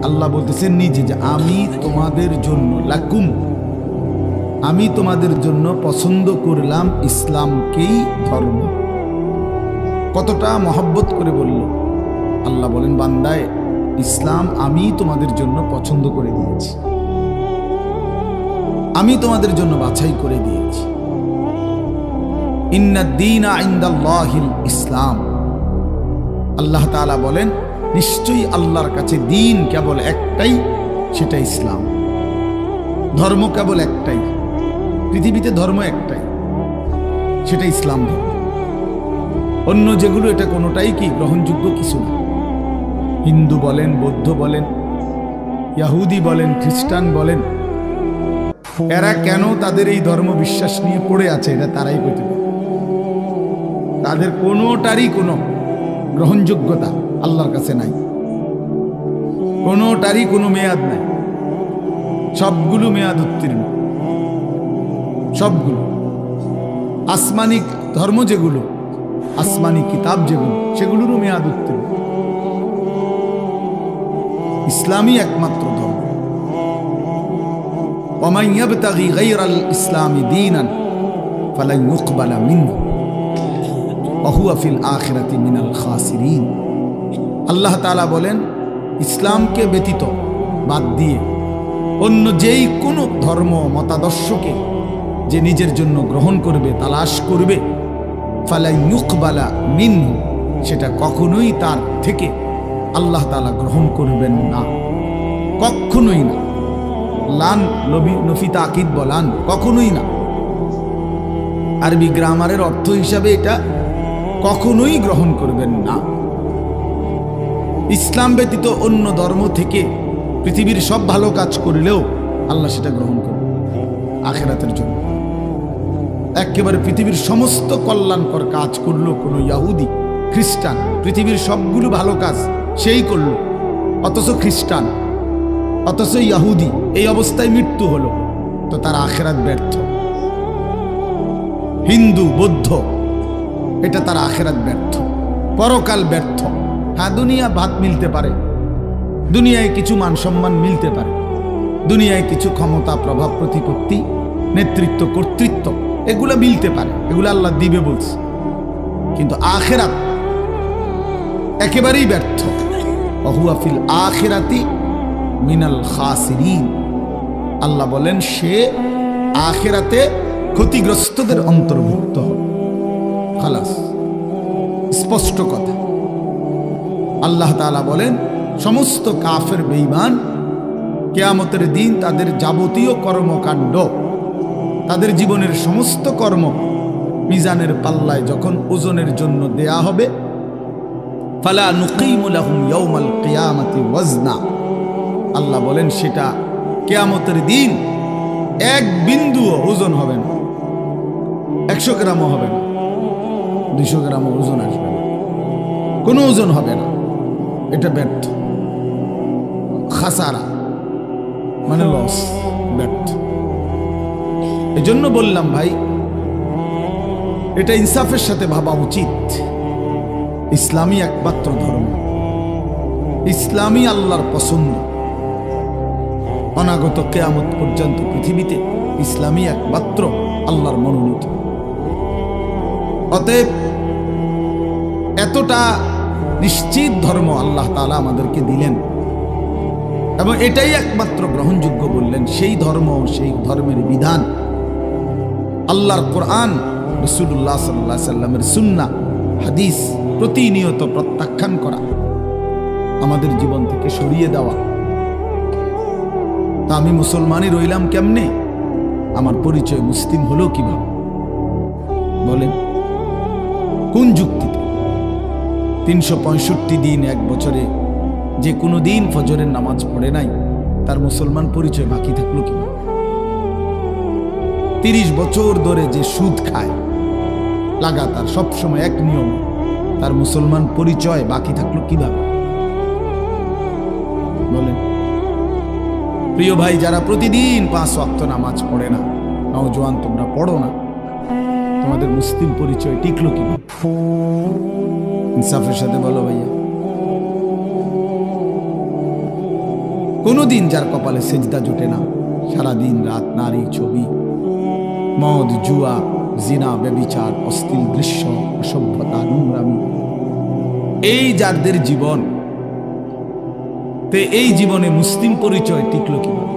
আল্লাহ বলতেছেন নিজে যে আমি তোমাদের জন্য লাকুম, আমি তোমাদের জন্য পছন্দ করলাম ইসলামকেই ধর্ম। কতটা মহব্বত করে বলল আল্লাহ। বলেন বান্দায়, ইসলাম আমি তোমাদের জন্য পছন্দ করে দিয়েছি, আমি তোমাদের জন্য বাছাই করে দিয়েছি। ইন্নাদ-দীনা ইনদাল্লাহিল ইসলাম। আল্লাহ তাআলা বলেন নিশ্চয়ই আল্লাহর কাছে দিন কেবল একটাই, সেটা ইসলাম। ধর্ম কেবল একটাই, পৃথিবীতে ধর্ম একটাই, সেটা ইসলাম ধর্ম। অন্য যেগুলো এটা কোনোটাই কি গ্রহণযোগ্য কিছু না। হিন্দু বলেন, বৌদ্ধ বলেন, ইহুদি বলেন, খ্রিস্টান বলেন, এরা কেন তাদের এই ধর্ম বিশ্বাস নিয়ে পড়ে আছে এটা তারাই বলতে পারে। তাদের কোনোটারই কোনো গ্রহণযোগ্যতা আল্লাহর কাছে নাই, কোনোটারই কোনো মেয়াদ নাই। সবগুলো মেয়াদ উত্তীর্ণ, সবগুলো। আসমানি ধর্ম যেগুলো, আসমানি কিতাব যেগুলো, সেগুলোরও মেয়াদ উত্তীর্ণ। ইসলামই একমাত্র ধর্ম। ওয়ামান ইয়াবতাগি গায়রাল ইসলামি দীনান ফালান ইউকবালা মিনহু ওয়া হুয়া ফিল আখিরাতি মিনাল খাসিরিন। আল্লাহ তাআলা বলেন ইসলামকে ব্যতীত বাদ দিয়ে অন্য যেই কোনো ধর্ম মতাদর্শকে যে নিজের জন্য গ্রহণ করবে, তালাশ করবে, ফালান ইউকবালা মিনহু, সেটা কখনোই তার থেকে আল্লাহ তাআলা গ্রহণ করবেন না, কখনোই না। লান নফি তাকিদ বলান, কখনোই না। আরবি গ্রামারের অর্থ হিসাবে এটা কখনোই গ্রহণ করবেন না। ইসলাম ব্যতীত অন্য ধর্ম থেকে পৃথিবীর সব ভালো কাজ করলেও আল্লাহ সেটা গ্রহণ করবেন আখিরাতের জন্য। একেবারে পৃথিবীর সমস্ত কল্যাণকর কাজ করলো কোনো ইহুদি খ্রিস্টান, পৃথিবীর সবগুলো ভালো কাজ সেই করল, অথচ খ্রিস্টান, অথচ ইহুদি এই অবস্থায় মৃত্যু হলো, তো তার আখিরাত ব্যর্থ। হিন্দু বৌদ্ধ, এটা তার আখিরাত ব্যর্থ, পরকাল ব্যর্থ। হ্যাঁ, দুনিয়া ভাত মিলতে পারে, দুনিয়ায় কিছু মান সম্মান মিলতে পারে, দুনিয়ায় কিছু ক্ষমতা, প্রভাব, প্রতিপত্তি, নেতৃত্ব, কর্তৃত্ব, এগুলো মিলতে পারে, এগুলো আল্লাহ দিবে বলছে। কিন্তু আখিরাত একেবারেই ব্যর্থ। ওয়া হুয়া ফিল আখিরাতি মিনাল খাসিরিন। আল্লাহ বলেন সে আখিরাতে ক্ষতিগ্রস্তদের অন্তর্ভুক্ত হবে। খালাস, স্পষ্ট কথা। আল্লাহ তাআলা বলেন সমস্ত কাফের বেঈমান কিয়ামতের দিন তাদের যাবতীয় কর্মকাণ্ড, তাদের জীবনের সমস্ত কর্ম মিজানের পাল্লায় যখন ওজনের জন্য দেয়া হবে, ফালা নুকিমু লাহুম ইয়াউমাল কিয়ামাতি ওয়াজনা। আল্লাহ বলেন সেটা কিয়ামতের দিন এক বিন্দুও ওজন হবে না, 100 গ্রামও হবে না, 200 গ্রামও ওজন আসবে না, কোনো ওজন হবে না। এটা ব্যর্থ, খাসারা মানে লস, ব্যর্থ। এজন্য বললাম ভাই, এটা ইনসাফের সাথে ভাবা উচিত। ইসলামই একমাত্র ধর্ম, ইসলামই আল্লাহর পছন্দ। অনাগত কিয়ামত পর্যন্ত পৃথিবীতে ইসলামই একমাত্র আল্লাহর মনোনীত। অতএব এতটা নিশ্চিত ধর্ম আল্লাহ তাআলা আমাদেরকে দিলেন এবং এটাই একমাত্র গ্রহণযোগ্য বললেন। সেই ধর্ম, সেই ধর্মের বিধান, আল্লাহর কোরআন, রাসূলুল্লাহ সাল্লাল্লাহু আলাইহি সাল্লামের সুন্নাহ, হাদিস প্রতিনিয়ত প্রত্যাখ্যান করা, আমাদের জীবন থেকে সরিয়ে দেওয়া। তা আমি মুসলমানই রইলাম কেমনে? আমার পরিচয় মুসলিম হলো কিভাবে বলেন? কোন যুক্তিতে? 365 দিন এক বছরে যে কোনো দিন ফজরের নামাজ পড়ে নাই, তার মুসলমান পরিচয় বাকি থাকলো কিভাবে? 30 বছর ধরে যে সুদ খায় লাগাতার সবসময় এক নিয়ম, তার মুসলমান পরিচয় বাকি থাকলো কিভাবে বলেন? প্রিয় ভাই, যারা প্রতিদিন 5 ওয়াক্ত নামাজ পড়ে না, নওজোয়ান তোমরা পড়ো না, তোমাদের মুসলিম পরিচয় টিকলো কিভাবে? ইনসাফের সাথে বলো ভাইয়া। কোনোদিন যার কপালে সেজদা জোটে না, সারাদিন রাত নারী ছবি, মদ, জুয়া, জিনা, ব্যভিচার, অশ্লীল দৃশ্য, অসভ্যতা, নোংরামি, এই যাদের জীবন, তে এই জীবনে মুসলিম পরিচয় টিকলো কিভাবে?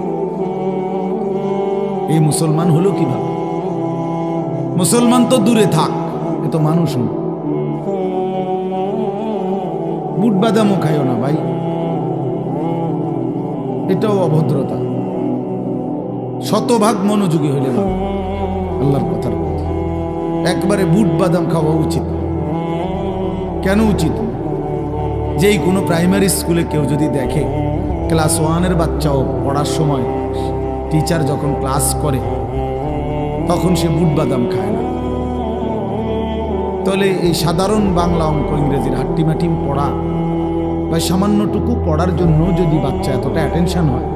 এই মুসলমান হলো কিভাবে? মুসলমান তো দূরে থাক, এ তো মানুষ না। বুট বাদামও খাইও না ভাই, এটাও অভদ্রতা। শতভাগ মনোযোগী হইলে ভালো আল্লাহর কথার কথা। একবারে বুট বাদাম খাওয়া উচিত। কেন উচিত? যেই কোনো প্রাইমারি স্কুলে কেউ যদি দেখে ক্লাস 1-এর বাচ্চাও পড়ার সময় টিচার যখন ক্লাস করে তখন সে বুট বাদাম খায় না, তাহলে এই সাধারণ বাংলা, অঙ্ক, ইংরেজির হাট্টিমাটিম পড়া বা সামান্যটুকু পড়ার জন্য যদি বাচ্চা এতটা অ্যাটেনশন হয়,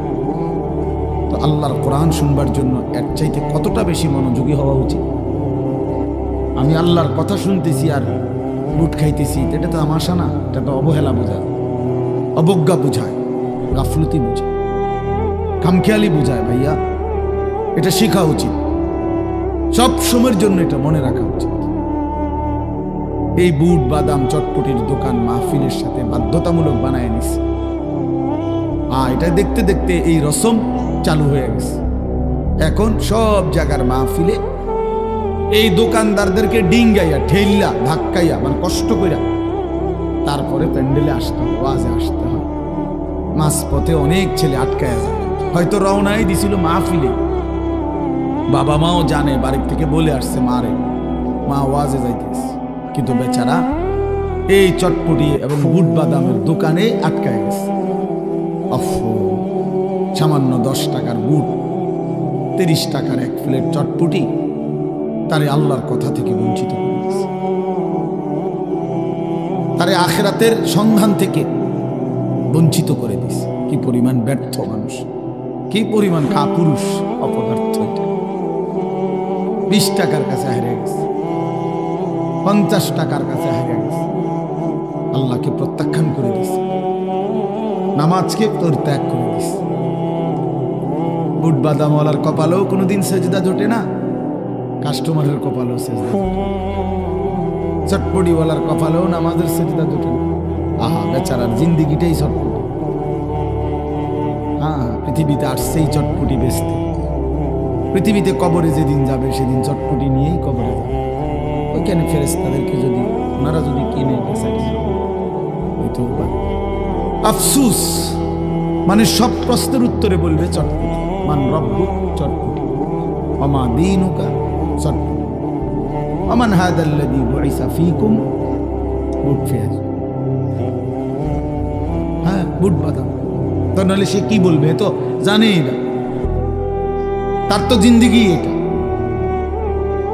তো আল্লাহর কোরআন শুনবার জন্য এর চাইতে কতটা বেশি মনোযোগী হওয়া উচিত? আমি আল্লাহর কথা শুনতেছি আর বুট খাইতেছি, এটা তো তামাশা না, এটা তো অবহেলা বোঝায়, অবজ্ঞা বুঝায়, গাফলতি বুঝায়, খামখেয়ালি বুঝায়। ভাইয়া, এটা শেখা উচিত, সব সময়ের জন্য এটা মনে রাখা উচিত। এই বুট বাদাম চটপটির দোকান মাহফিলের সাথে বাধ্যতামূলক বানায় নিছে। এটা দেখতে দেখতে এই রসম চালু হয়ে গেছে। এখন সব জায়গার মাহফিলে এই দোকানদারদেরকে ডিঙ্গাইয়া, ঠেল্লা, ধাক্কাইয়া, মানে কষ্ট কইরা তারপরে প্যান্ডেলে আসতে হয়, ওয়াজে আসতে হয়। মাঝপথে অনেক ছেলে আটকায় যায়, হয়তো রওনাই দিছিল মাহফিলে, বাবা মাও জানে, বাড়ির থেকে বলে আসছে মারে, মা ওয়াজে যাইতেছে, কিন্তু বেচারা এই চটপটি এবং বুট বাদামের দোকানে আটকায় গেছে। সামান্য 10 টাকার বুট, 30 টাকার এক প্লেট চটপটি তারে আল্লাহর কথা থেকে বঞ্চিত করে দিয়েছে, তারে আখিরাতের সন্ধান থেকে বঞ্চিত করে দিয়েছে। কি পরিমাণ ব্যর্থ মানুষ, কি পরিমাণ কাপুরুষ, অপদার্থ। 20 টাকার কাছে হেরে গেছে, 50 টাকার কাছে হেরে গেছে, আল্লাহকে প্রত্যাখ্যান করে দিয়েছে, নামাজকে পরিত্যাগ করে দিয়েছে। বুট বাদামওয়ালার কপালেও কোনোদিন সেজদা জোটে না, কাস্টমারের কপালেও সেজদা জোটে না, চটপটিওয়ালার কপালেও নামাজের সেজদা জোটে না। আহা, বেচারার জিন্দিগিটাই চটপটি। হ্যাঁ, পৃথিবীতে আসছেই চটপটি বেচতে, পৃথিবীতে কবরে যেদিন যাবে সেদিন চটপটি নিয়েই কবরে যাবে। ওইখানে ফেরেশতাদেরকে যদি ওনারা যদি কিনে হইতেও পারে। আফসুস, মানে সব প্রশ্নের উত্তরে বলবে চটপটি। মান রব্বুক, চটপটি। ওমা দীনুকা, চটপটি। ওমান হাদাল্লাযী বুইসা ফীকুম, বুট পেঁয়াজ। হ্যাঁ, বুট বাদাম। তো নাহলে সে কি বলবে? তো জানেই না, তার তো জিন্দিগি এটা,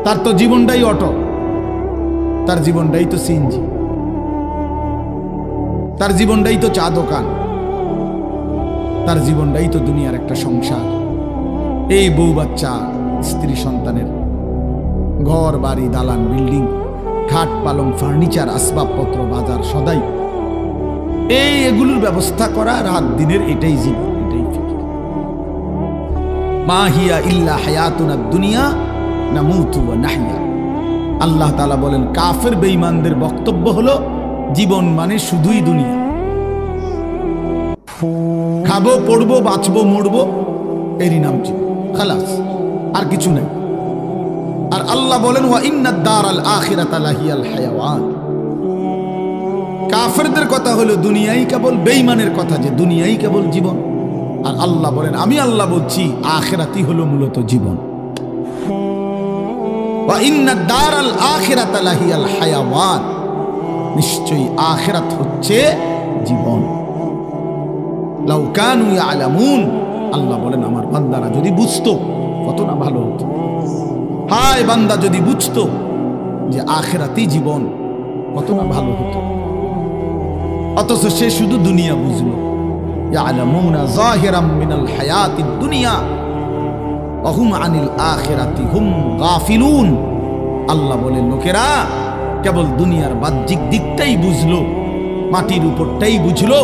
তার তো জীবনটাই অটো, তার জীবনটাই তো সিএনজি, তার জীবনটাই তো চা দোকান, তার জীবনটাই তো দুনিয়ার একটা সংসার। এই বউ বাচ্চা, স্ত্রী সন্তানের ঘর বাড়ি, দালান, বিল্ডিং, খাট পালং, ফার্নিচার, আসবাবপত্র, বাজার, সদাই, এগুলোর ব্যবস্থা করা রাত দিনের এটাই জীবন, এটাই ফিকির। মা হিয়া ইল্লা হায়াতুনা দুনিয়া নামুতু ওয়া নাহইয়া। আল্লাহ তাআলা বলেন, কাফের বেঈমানদের বক্তব্য হলো জীবন মানে শুধুই দুনিয়া, খাবো, পড়বো, বাঁচবো, মরবো, এরই নাম জীবন, খালাস, আর কিছু নাই। আর আল্লাহ বলেন, ওয়া ইন্নাদ দারাল আখিরাতা লাহিয়াল হায়াওয়ান। কাফেরদের কথা হলো দুনিয়াই কেবল, বেঈমানের কথা যে দুনিয়াই কেবল জীবন। আর আল্লাহ বলেন, আমি আল্লাহ বলছি আখিরাতই হলো মূলত জীবন। ওয়া ইন্নাদ দারাল আখিরাতা লাহিয়াল হায়াওয়ান, নিশ্চয়ই আখিরাত হচ্ছে জীবন। লাউ কানু ইয়ালামুন, আল্লাহ বলেন আমার বান্দারা যদি বুঝতো কত না ভালো হতো। হায় বান্দা যদি বুঝতো যে আখিরাতই জীবন, কত না ভালো হতো। অথচ সে শুধু দুনিয়া বুঝলো। ইয়ালামুনা যাহিরাম মিনাল হায়াতিদ দুনিয়া ওয়া হুম আনিল আখিরাতি হুম গাফিলুন। আল্লাহ বলেন, লোকেরা কেবল দুনিয়ার বাহ্যিক দিকটাই বুঝলো, মাটির উপরটাই বুঝলো,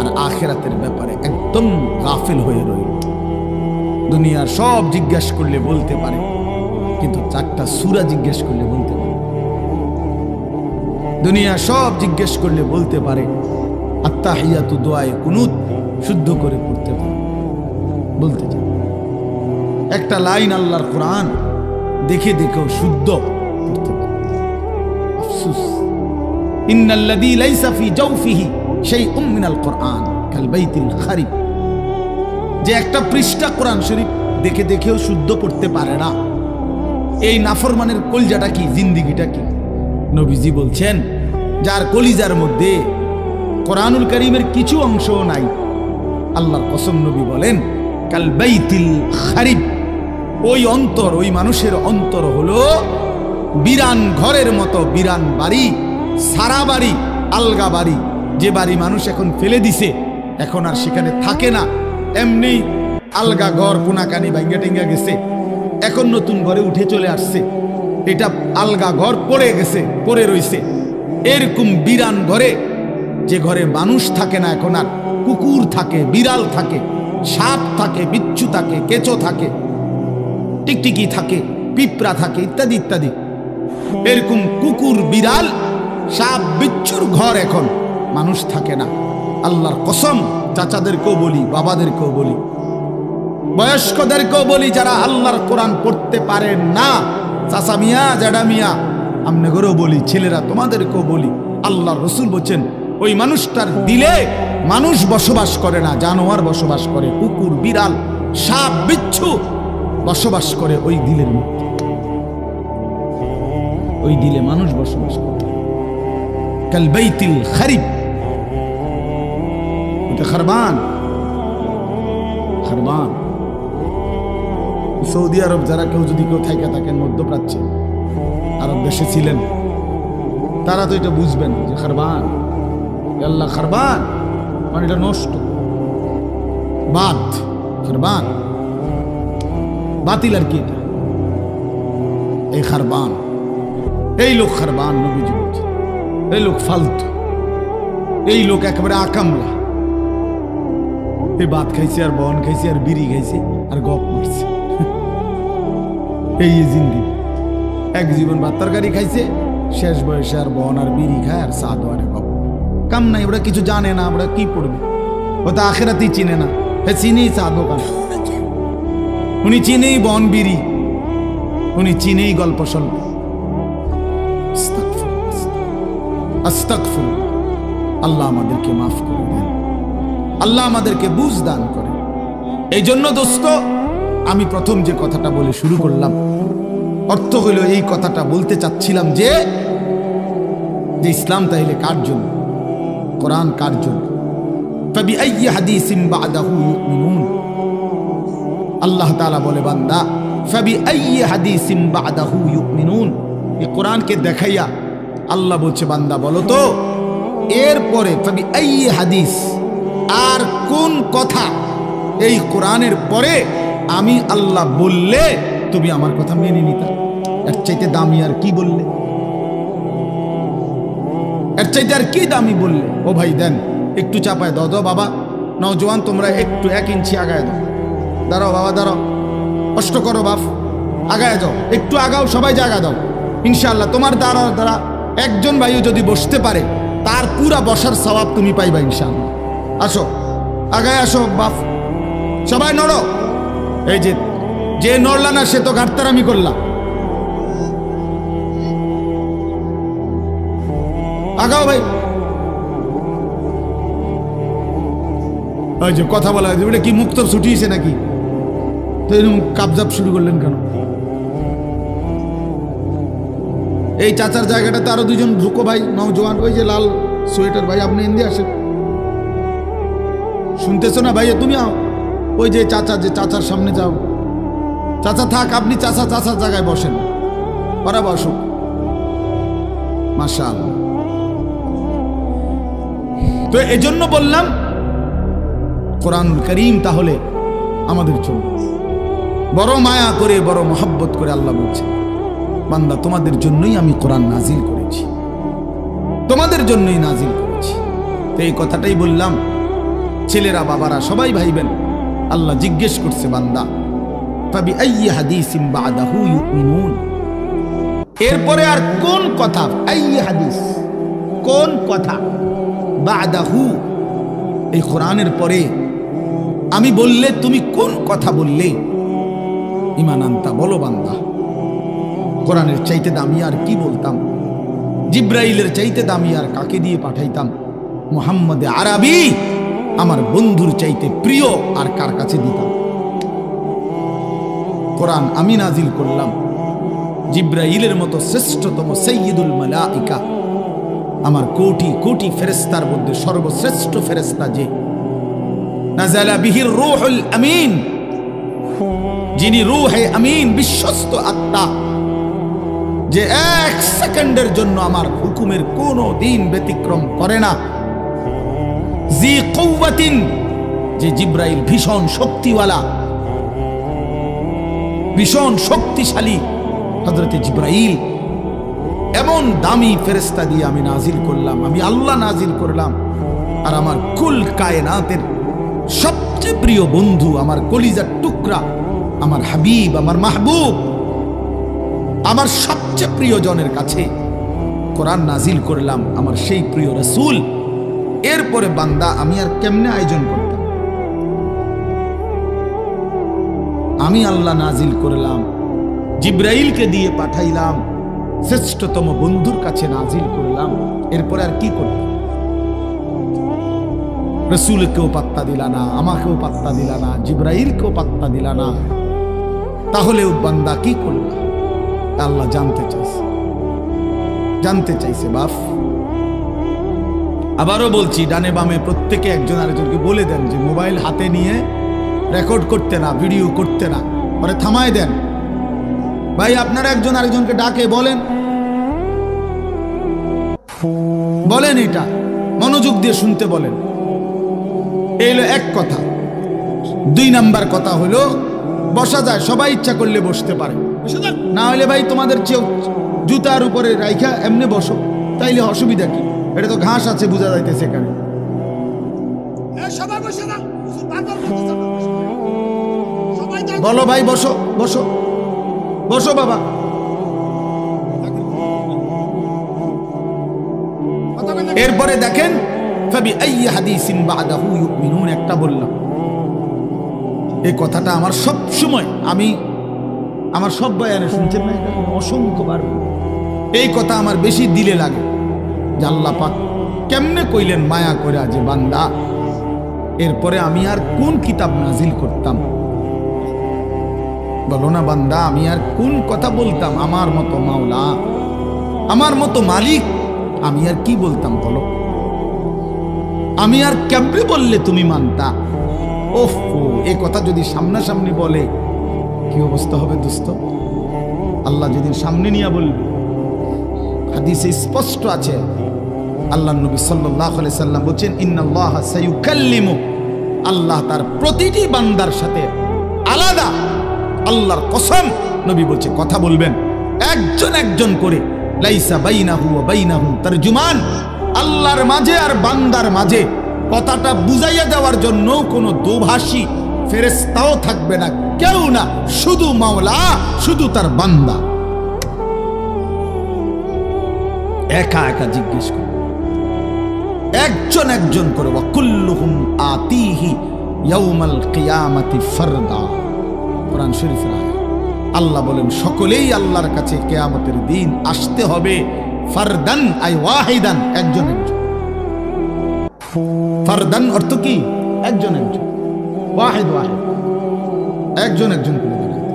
আর আখিরাতের ব্যাপারে একদম একদম গাফিল হয়ে রইল। দুনিয়ার সব জিজ্ঞেস করলে বলতে পারে, কিন্তু 4টা সূরা জিজ্ঞেস করলে বলতে পারে। দুনিয়া সব জিজ্ঞেস করলে বলতে পারে, আত্তাহিয়াতু দোয়ায়ে কুনুত শুদ্ধ করে পড়তে পারে, বলতে চায়। একটা লাইন আল্লাহর কোরআন দেখে দেখেও শুদ্ধ পড়তে পারে। আফসোস, ইন্নাল্লাযী লাইসা ফি জাওফিহি শাইউম মিনাল কোরআন কাল বাইতিল খারিব। যে একটা পৃষ্ঠা কোরআন শরীফ দেখে দেখেও শুদ্ধ পড়তে পারে না, এই নাফরমানের কলজাটা কি, জিন্দিগিটা কি? নবীজি বলছেন, যার কলিজার মধ্যে কোরআনুল কারীমের কিছু অংশও নাই, আল্লাহর কসম নবী বলেন কাল বাইতিল খারিব, ওই অন্তর, ওই মানুষের অন্তর হলো বিরান ঘরের মতো, বিরান বাড়ি, সারা বাড়ি, আলগা বাড়ি। যে বাড়ি মানুষ এখন ফেলে দিছে, এখন আর সেখানে থাকে না, এমনি আলগা ঘর, কোনাকানি ভাঙ্গা টেঙ্গা গেছে, এখন নতুন ঘরে উঠে চলে আসছে, এটা আলগা ঘর পড়ে গেছে, পড়ে রইছে। এরকম বিরান ঘরে, যে ঘরে মানুষ থাকে না, এখন আর কুকুর থাকে, বিড়াল থাকে, সাপ থাকে, বিচ্ছু থাকে, কেঁচো থাকে, টিকটিকি থাকে, পিঁপড়া থাকে, ইত্যাদি ইত্যাদি। এরকম কুকুর, বিড়াল, সাপ, বিচ্ছুর ঘর এখন মানুষ থাকে না। আল্লাহর কসম, চাচাদেরকেও বলি, বাবাদেরকেও বলি, বয়স্কদেরকেও বলি, যারা আল্লাহর কোরআন পড়তে পারেন না, চাচা মিয়া, জ্যাডা মিয়া, আমনেগরেও বলি, ছেলেরা তোমাদেরকেও বলি, আল্লাহর রাসূল বলেন ওই মানুষটার দিলে মানুষ বসবাস করে না, জানোয়ার বসবাস করে, কুকুর, বিড়াল, সাপ, বিচ্ছু বসবাস করে ওই দিলের মধ্যে। ওই দিলে মানুষ বসবাস করে। কাল বাইতিল খারিব, এটা খারবান, খারবান। সৌদি আরব যারা কেউ যদি কেউ থাইকা থাকেন, মধ্যপ্রাচ্যে আরব দেশে ছিলেন, তারা তো এটা বুঝবেন যে খারবান, আল্লাহ খারবান মানে এটা নষ্ট, বাদ, খারবান বাতিল। আর কি এটা? এই খারবান, এই লোক খারবান। নবীজি বলছেন এই লোক ফালতু, এই লোক একেবারে আকামলা। এই ভাত খাইছে, আর বন খাইছে, আর বিড়ি খাইছে, আর গপ মারছে। এই জিন্দি এক জীবন ভাত তরকারি খাইছে, শেষ বয়সে আর বন আর বিড়ি খায়, আর সাদ আর গপ। কাম নাই, ওরা কিছু জানে না, আমরা কি পড়বে? ও তো আখেরাতেই চিনে না। হে চিনেই চা দোকান, উনি চিনেই বন বিড়ি, উনি চিনেই গল্প সল্প। আস্তাগফিরুল্লাহ। আল্লাহ আমাদেরকে মাফ করে দেন, আল্লাহ আমাদেরকে বুঝ দান করে। এই জন্য দোস্ত, আমি প্রথম যে কথাটা বলে শুরু করলাম, অর্থ হইল এই কথাটা বলতে চাচ্ছিলাম যে ইসলাম তাইলে কার জন্য, কোরআন কার জন্য? ফাবিআইয়ি হাদিসিন বা'দাহু ইউমিনুন। আল্লাহ তাআলা বলে, বান্দা ফাবিআইয়ি হাদিসিন বা'দাহু ইউমিনুন। এই কোরআনকে দেখাইয়া আল্লাহ বলছে, বান্দা বলো তো এরপরে ফাবিআইয়ি হাদিস, আর কোন কথা এই কোরআনের পরে আমি আল্লাহ বললে তুমি আমার কথা মেনে নিতা? এর চাইতে দামি আর কি বললে? এর চাইতে আর কি দামি বললে? ও ভাই দেন, একটু চাপায় দাও, দাও বাবা, নওজোয়ান তোমরা একটু 1 ইঞ্চি আগায় দাও। দাঁড়াও বাবা, দাঁড়াও, কষ্ট করো বাপ, আগায় যাও, একটু আগাও, সবাই জায়গা দাও। ইনশাআল্লাহ তোমার দ্বারা একজন ভাইও যদি বসতে পারে, তার পুরা বসার সওয়াব তুমি পাইবা ইনশাআল্লাহ। আসো, আগায় আসো বাপ, সবাই নড়ো। এই যে নড়লা না, সে তো ঘাটতারামি করলা। আগাও ভাই। ওই যে কথা বলা, ওটা কি মুক্তর ছুটিয়েছে নাকি? তো এরকম কাবজাব শুরু করলেন কেন? এই চাচার জায়গাটাতে আরো 2 জন ঢুকো ভাই, নওজোয়ান। ওই যে লাল সোয়েটার ভাই, আপনি এনে আসেন। শুনতেছো না ভাইয়া? তুমি আও, ওই যে চাচা, যে চাচার সামনে যাও। চাচা থাক, আপনি চাচার জায়গায় বসেন, ওরা বসুক। মাশাআল্লাহ। তো এজন্য বললাম কোরআনুল কারীম তাহলে আমাদের জন্য বড় মায়া করে, বড় মহব্বত করে আল্লাহ বলছে, বান্দা তোমাদের জন্যই আমি কোরআন নাজিল করেছি, তোমাদের জন্যই নাজিল করেছি। তো এই কথাটাই বললাম ছেলেরা বাবারা সবাই ভাইবেন। আল্লাহ জিজ্ঞেস করছে বান্দা ফাবি আইয়ি হাদিসিন বাদাহু ইউমিনুন, এরপরে আর কোন কথা, আইয়ি হাদিস কোন কথা, বাদাহু এই কোরআনের পরে আমি বললে তুমি কোন কথা বললে ঈমান আনতা, বলো বান্দা। কোরআনের চাইতে দামি আর কি বলতাম? জিব্রাইলের চাইতে দামি আর কাকে দিয়ে পাঠাইতাম? মুহাম্মদে আরবি আমার বন্ধুর চাইতে প্রিয় আর কার কাছে দিতাম? কোরআন আমি নাজিল করলাম, জিব্রাইলের মতো শ্রেষ্ঠতম সাইয়্যিদুল মালাইকা, আমার কোটি কোটি ফেরেশতার মধ্যে সর্বশ্রেষ্ঠ ফেরেশতা যে নাযালা বিহির রূহুল আমিন, যিনি রূহে আমিন বিশ্বস্ত আত্মা, যে এক সেকেন্ডের জন্য আমার হুকুমের কোনো দিন ব্যতিক্রম করে না। জি কুওয়াতিন, যে জিব্রাইল ভীষণ শক্তিওয়ালা, ভীষণ শক্তিশালী হযরতে জিব্রাইল, এমন দামি ফেরেশতা দিয়ে আমি নাজিল করলাম, আমি আল্লাহ নাজিল করলাম। আর আমার কুল কায়নাতের সবচেয়ে প্রিয় বন্ধু, আমার কলিজার টুকরা, আমার হাবিব, আমার মাহবুব, আমার সবচেয়ে প্রিয়জনের কাছে কোরআন নাজিল করলাম, আমার সেই প্রিয় রাসূল। এরপরে বান্দা আমি আর কেমনে আয়োজন করতাম? আমি আল্লাহ নাজিল করলাম, জিব্রাইলকে দিয়ে পাঠাইলাম, শ্রেষ্ঠতম বন্ধুর কাছে নাজিল করলাম, এরপরে আর কি করতাম? রাসূলকেও পাত্তা দিলা না, আমাকেও পাত্তা দিলা না, জিব্রাইলকেও পাত্তা দিলা না, তাহলেও বান্দা কি করলা? আল্লাহ জানতে চাইছে, জানতে চাইছে বাপ। আবারও বলছি, ডানে বামে প্রত্যেকে একজন আরেকজনকে বলে দেন যে মোবাইল হাতে নিয়ে রেকর্ড করতে না, ভিডিও করতে না, পরে থামায় দেন। ভাই আপনারা একজন আরেকজনকে ডাকে বলেন, বলেন, এটা মনোযোগ দিয়ে শুনতে বলেন। এই হলো এক কথা। 2 নাম্বার কথা হলো বসা যায়, সবাই ইচ্ছা করলে বসতে পারে, না হলে ভাই তোমাদের জুতার উপরে রাইখা এমনি বসো, তাইলে অসুবিধা কি? এটা তো ঘাস আছে, বোঝা যাইতেছে এখানে। বলো ভাই বসো, বসো, বসো বাবা। এরপরে দেখেন ফাবি আইয়ি হাদিসিন বাদাহু ইউমিনুন, একটা বললাম। এই কথাটা আমার সব সময়, আমি আমার সব বয়ানে শুনছেন না, এটা অসংখ্যবার এই কথা আমার বেশি দিলে লাগে যে আল্লাহ পাক কেমনে কইলেন মায়া করে যে বান্দা, এরপরে আমি আর কোন কিতাব নাজিল করতাম? বলো না বান্দা, আমি আর কোন কথা বলতাম? আমার মতো মাওলা, আমার মতো মালিক, আমি আর কি বলতাম বলো? আমি আর কেমনে বললে তুমি মানতা? ওফ, এই কথা যদি সামনাসামনি বলে কি অবস্থা হবে দোস্ত? আল্লাহ যেদিন সামনে নিয়ে বলবে, হাদিসে স্পষ্ট আছে, আল্লাহ নবী সাল্লাল্লাহু আলাইহি সাল্লাম বলেন ইন্নাল্লাহা সায়ুকাল্লিমু, আল্লাহ তার প্রতিটি বান্দার সাথে আলাদা, আল্লাহর কসম নবী বলছে কথা বলবেন একজন একজন করে, লাইসা বাইনাহু ওয়া বাইনাহু তারজুমান, আল্লাহর মাঝে আর বান্দার মাঝে কথাটা বুঝাইয়া দেওয়ার জন্য কোনো দোভাষী ফেরেশতাও থাকবে না, কেউ না, শুধু মাওলা, শুধু তার বান্দা একা একা জিজ্ঞেস করে, একজন একজন করে। ওয়া কুল্লুহুম আতিহি ইয়াউমাল কিয়ামাতি ফারদা, কোরআন শরীফের আয়াত। আল্লাহ বলেন সকলেই আল্লাহর কাছে কিয়ামতের দিন আসতে হবে, ফারদান আই ওয়াহিদান, একজন একজন। ফারদান অর্থ কি? একজন একজন, ওয়াহিদ ওয়াহিদ, একজন একজন করে দাঁড়াতে।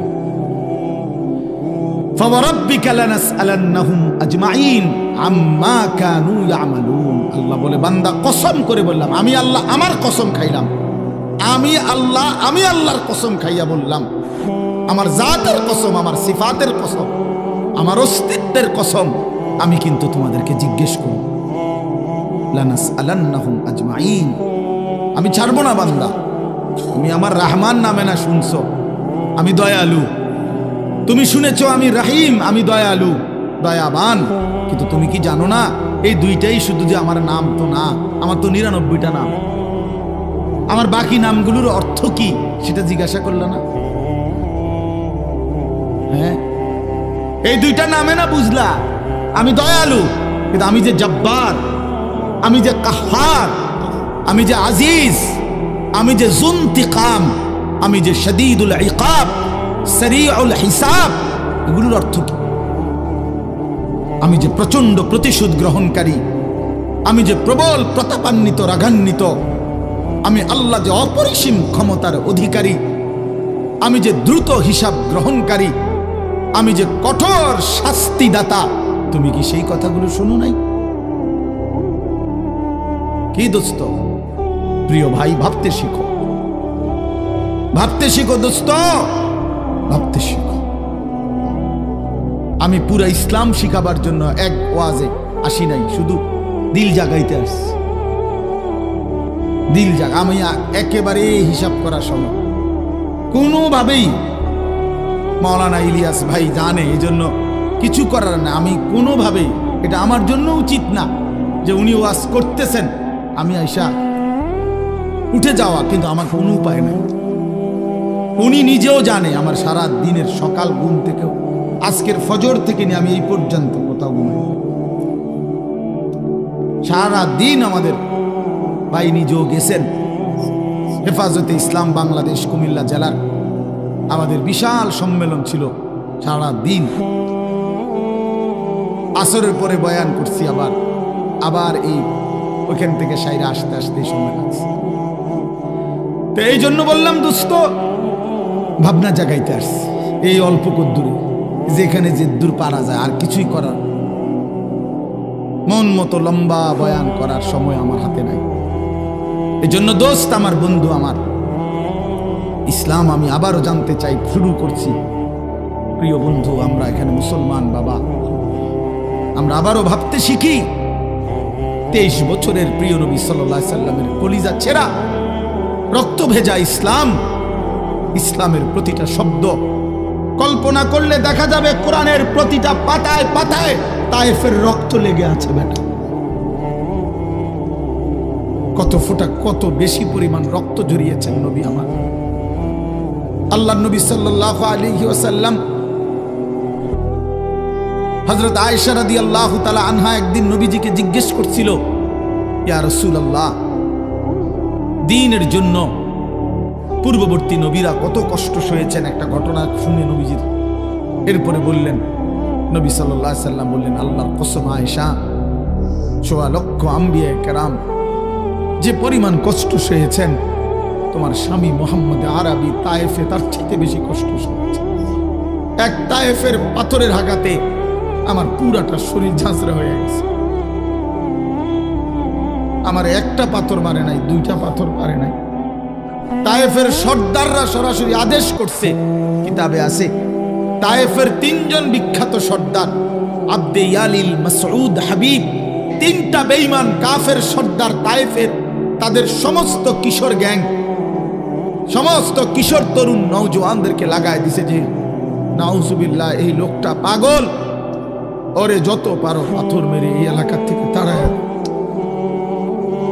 ফাওয়ারাব্বিকা লানাসআলান্নাহুম আজমাইন আম্মা কানু ইয়ামালুন, আল্লাহ বলে বান্দা কসম করে বললাম, আমি আল্লাহ আমার কসম খাইলাম, আমি আল্লাহর কসম খাইয়া বললাম, আমার জাতের কসম, আমার সিফাতের কসম, আমার অস্তিত্বের কসম, আমি কিন্তু তোমাদেরকে জিজ্ঞেস করব। লানাসআলান্নাহুম আজমাইন, আমি ছাড়বো না বান্দা। তুমি আমার রহমান নামে না শুনছো, আমি দয়ালু। তুমি শুনেছো আমি রহিম, আমি দয়ালু দয়াবান, কিন্তু তুমি কি জানো না এই দুইটাই শুধু যে আমার নাম তো না, আমার তো 99টা নাম। আমার বাকি নামগুলোর অর্থ কি সেটা জিজ্ঞাসা করলো না? হ্যাঁ, এই দুইটা নামে না বুঝলা আমি দয়ালু, কিন্তু আমি যে জব্বার, আমি যে কাহার, আমি যে আজিজ, আমি যে জুনতিকাম, আমি যে শদীদুল ইকাব, সরিউল হিসাব, এগুলোর অর্থ কি? আমি যে প্রচন্ড প্রতিশোধ গ্রহণকারী, আমি যে প্রবল প্রতাপান্বিত রাগান্বিত, আমি আল্লাহ যে অপরিসীম ক্ষমতার অধিকারী, আমি যে দ্রুত হিসাব গ্রহণকারী, আমি যে কঠোর শাস্তিদাতা, তুমি কি সেই কথাগুলো শোনো নাই? কি দোস্ত, প্রিয় ভাই, ভাবতে শিখো, ভাবতে শিখো দোস্ত, ভাবতে শিখো। আমি পুরা ইসলাম শিখাবার জন্য এক ওয়াজে আসি নাই, শুধু দিল জাগাইতে আসছি। দিল জাগা, আমি একেবারে হিসাব করার সময় কোনোভাবেই, মাওলানা ইলিয়াস ভাই জানে, এই জন্য কিছু করার না, আমি কোনোভাবেই, এটা আমার জন্য উচিত না যে উনি ওয়াজ করতেছেন আমি আইসা উঠে যাওয়া, কিন্তু আমার কোনো উপায় নেই। উনি নিজেও জানে আমার সারা দিনের সকাল ঘুম থেকেও, আজকের ফজর থেকে নিয়ে আমি এই পর্যন্ত কোথাও ঘুমাই, সারা দিন আমাদের ভাই নিজেও গেছেন হেফাজতে ইসলাম বাংলাদেশ কুমিল্লা জেলার, আমাদের বিশাল সম্মেলন ছিল, সারা দিন আসরের পরে বয়ান করছি, আবার এই ওইখান থেকে সাইরা আসতে আসতে সময় লাগছে। তো এই জন্য বললাম দোস্ত, ভাবনা জাগাইতে আসছি এই অল্প কদ্দূরে, যেখানে যে দূর পারা যায়, আর কিছুই করার, মন মতো লম্বা বয়ান করার সময় আমার হাতে নাই। এই জন্য দোস্ত, আমার বন্ধু, আমার ইসলাম আমি আবারও জানতে চাই, শুরু করছি। প্রিয় বন্ধু, আমরা এখানে মুসলমান বাবা, আমরা আবারও ভাবতে শিখি। 23 বছরের প্রিয় নবী সাল্লাল্লাহু আলাইহি সাল্লামের কলিজা ছেঁড়া রক্ত ভেজা ইসলাম, ইসলামের প্রতিটা শব্দ কল্পনা করলে দেখা যাবে কোরআনের প্রতিটা পাতায় পাতায় তায়েফের রক্ত লেগে আছে। বেটা, কত ফোঁটা, কত বেশি পরিমাণ রক্ত ঝরিয়েছেন নবী আমার। আল্লাহ নবী সাল্লাল্লাহু আলাইহি ওয়াসাল্লাম, হযরত আয়েশা রাদিয়াল্লাহু তাআলা আনহা একদিন নবীজিকে জিজ্ঞেস করছিল, ইয়া রাসূলুল্লাহ, দ্বীনের জন্য পূর্ববর্তী নবীরা কত কষ্ট সয়েছেন, একটা ঘটনা শুনে নবীজির। এরপরে বললেন, নবী সাল্লাল্লাহু আলাইহি সাল্লাম বললেন, আল্লাহর কসম আয়েশা, ১৪ লক্ষ আম্বিয়া কেরাম যে পরিমাণ কষ্ট সয়েছেন, তোমার স্বামী মুহাম্মদ আরবি তায়েফে তার চেয়ে বেশি কষ্ট সয়েছে। এক তায়েফের পাথরের আঘাতে আমার পুরাটা শরীর ঝাঁঝরা হয়ে গেছে। আমার একটা পাথর মারে নাই, দুইটা পাথর মারে নাই। তায়েফের সর্দাররা সরাসরি আদেশ করছে, কিতাবে আছে, তায়েফের 3 জন বিখ্যাত সর্দার, আব্দে ইয়ালিল, মাসউদ, হাবিব, 3টা বেঈমান কাফের সর্দার তায়েফের, তাদের সমস্ত কিশোর গ্যাং, সমস্ত কিশোর তরুণ নওজওয়ানদেরকে লাগায় দিছে যে নাউজুবিল্লাহ, এই লোকটা পাগল, ওরে যত পারো পাথর মেরে এই এলাকা থেকে তাড়ায়।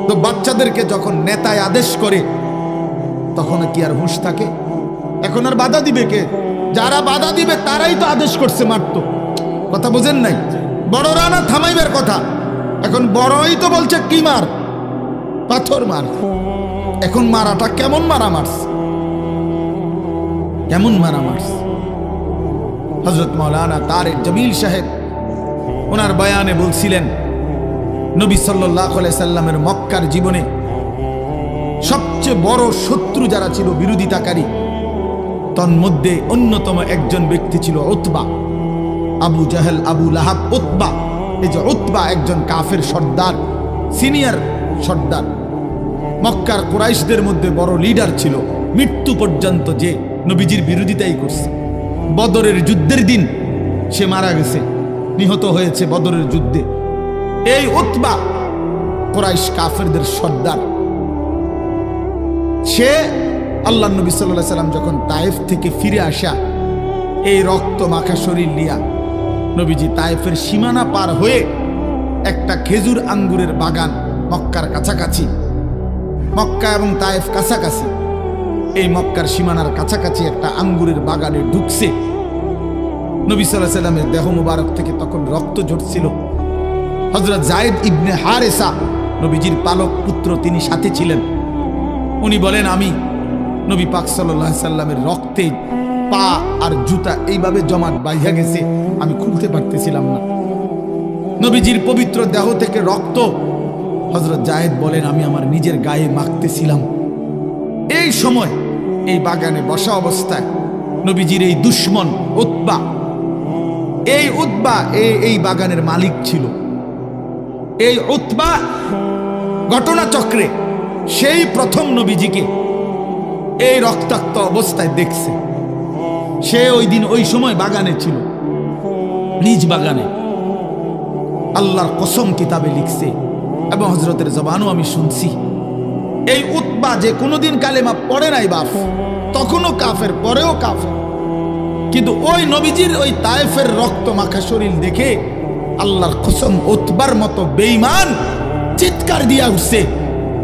তো বাচ্চাদেরকে যখন নেতায় আদেশ করে, তখন কি আর হুঁশ থাকে? এখন আর বাধা দিবে কে? যারা বাধা দিবে তারাই তো আদেশ করছে মারতো। কথা বোঝেন নাই? বড়রা না থামাইবার কথা, এখন বড়ই তো বলছে কি মার, পাথর মার। এখন মারাটা কেমন মারা মারছে, কেমন মারা মারছে। হযরত মাওলানা তারেক জমিল সাহেব ওনার বয়ানে বলছিলেন, নবী সাল্লাল্লাহু আলাইহি সাল্লামের মক্কার জীবনে সবচেয়ে বড় শত্রু যারা ছিল, বিরোধিতাকারী, তন্মধ্যে অন্যতম একজন ব্যক্তি ছিল উতবা, আবু জাহেল, আবু লাহাব, উতবা। এই যে উতবা একজন কাফের সর্দার, সিনিয়র সর্দার, মক্কার কুরাইশদের মধ্যে বড় লিডার ছিল, মৃত্যু পর্যন্ত যে নবীজির বিরোধিতাই করছে। বদরের যুদ্ধের দিন সে মারা গেছে, নিহত হয়েছে বদরের যুদ্ধে। এই উতবা কুরাইশ কাফেরদের সর্দার, সে আল্লাহ নবী সাল্লাল্লাহু আলাইহি সাল্লাম যখন তায়েফ থেকে ফিরে আসা, এই রক্ত মাখা শরীর নিয়া নবীজি তায়েফের সীমানা পার হয়ে একটা খেজুর আঙ্গুরের বাগান মক্কার কাছাকাছি, মক্কা এবং তায়েফ কাছাকাছি। এই মক্কার সীমানার কাছাকাছি একটা আঙ্গুরের বাগানে ঢুকছে। নবী সাল্লাল্লাহু আলাইহি সাল্লামের দেহ মুবারক থেকে তখন রক্ত ঝরছিল। হযরত যায়েদ ইবনে হারেসা নবীজির পালক পুত্র, তিনি সাথে ছিলেন। উনি বলেন, আমি নবী পাক সাল্লাল্লাহু আলাইহি সাল্লামের রক্তে পা আর জুতা এইভাবে জমাট বাইধা গেছে, আমি খুলতে পারতেছিলাম না। নবীজির পবিত্র দেহ থেকে রক্ত হযরত যায়েদ বলেন, আমি আমার নিজের গায়ে মাখতেছিলাম। এই সময় এই বাগানে বসা অবস্থায় নবীজির এই দুশমন উতবা, এই উতবা এই বাগানের মালিক ছিল। এই উতবা ঘটনাচক্রে সেই প্রথম নবীজিকে এই রক্তাক্ত অবস্থায় দেখছে। সে ওই দিন ওই সময় বাগানে ছিল, নিজ বাগানে। আল্লাহর কসম কিতাবে লিখছে এবং হযরতের জবানও আমি শুনছি, এই উতবা যে কোনোদিন কালেমা পড়ে নাই বাপ, তখনও কাফের, পরেও কাফের, কিন্তু ওই নবীজির ওই তায়েফের রক্ত মাখা শরীর দেখে আল্লাহর কসম উতবার মতো বেঈমান চিৎকার দিয়া উঠছে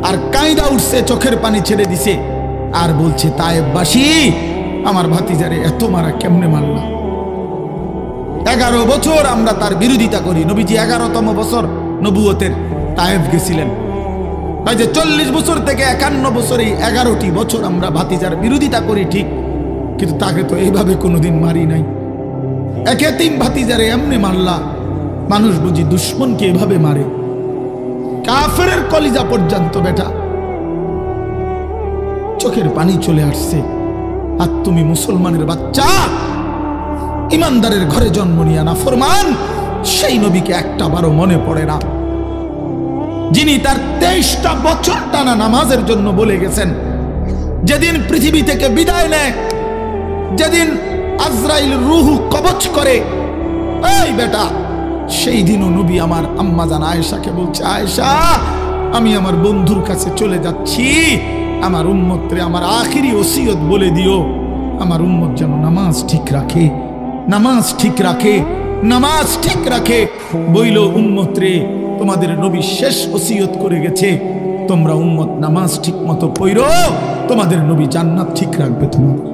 আর কাঁইদা উঠছে, চোখের পানি ছেড়ে দিছে আর বলছে, তায়েফবাসী আমার ভাতিজারে এত মারা কেমনে মারলা? 11 বছর আমরা তার বিরোধিতা করি। নবীজি 11তম বছর নবুয়তের তায়েফ গেছিলেন। তাই যে 40 বছর থেকে 51 বছর, এই 11টি বছর আমরা ভাতিজার বিরোধিতা করি ঠিক, কিন্তু তাকে তো এইভাবে কোনোদিন মারি নাই। এক এতিম ভাতিজারে এমনি মারলা, মানুষ বুঝি দুশ্মনকে এভাবে মারে? কাফেরের কলিজা পর্যন্ত বেটা চোখের পানি চলে আসছে। আর তুমি মুসলমানের বাচ্চা, ইমানদারের ঘরে জন্ম নিয়া না ফরমান, সেই নবীকে একটা বারও মনে পড়ে না, যিনি তার 23টা বছর টানা নামাজের জন্য বলে গেছেন। যেদিন পৃথিবী থেকে বিদায় নেয়, যেদিন আজরাইল রূহ কবজ করে, এই বেটা, সেই দিনও নবী আমার আম্মা জান আয়েশাকে বলছে, আয়েশা আমি আমার বন্ধুর কাছে চলে যাচ্ছি, আমার উম্মতরে আমার আখিরি ওসিয়ত বলে দিও, আমার উম্মত যেন নামাজ ঠিক রাখে, নামাজ ঠিক রাখে, নামাজ ঠিক রাখে। বইল, উম্মত রে, তোমাদের নবী শেষ ওসিয়ত করে গেছে, তোমরা উম্মত নামাজ ঠিক মতো পড়ো, তোমাদের নবী জান্নাত ঠিক রাখবে তোমাদের।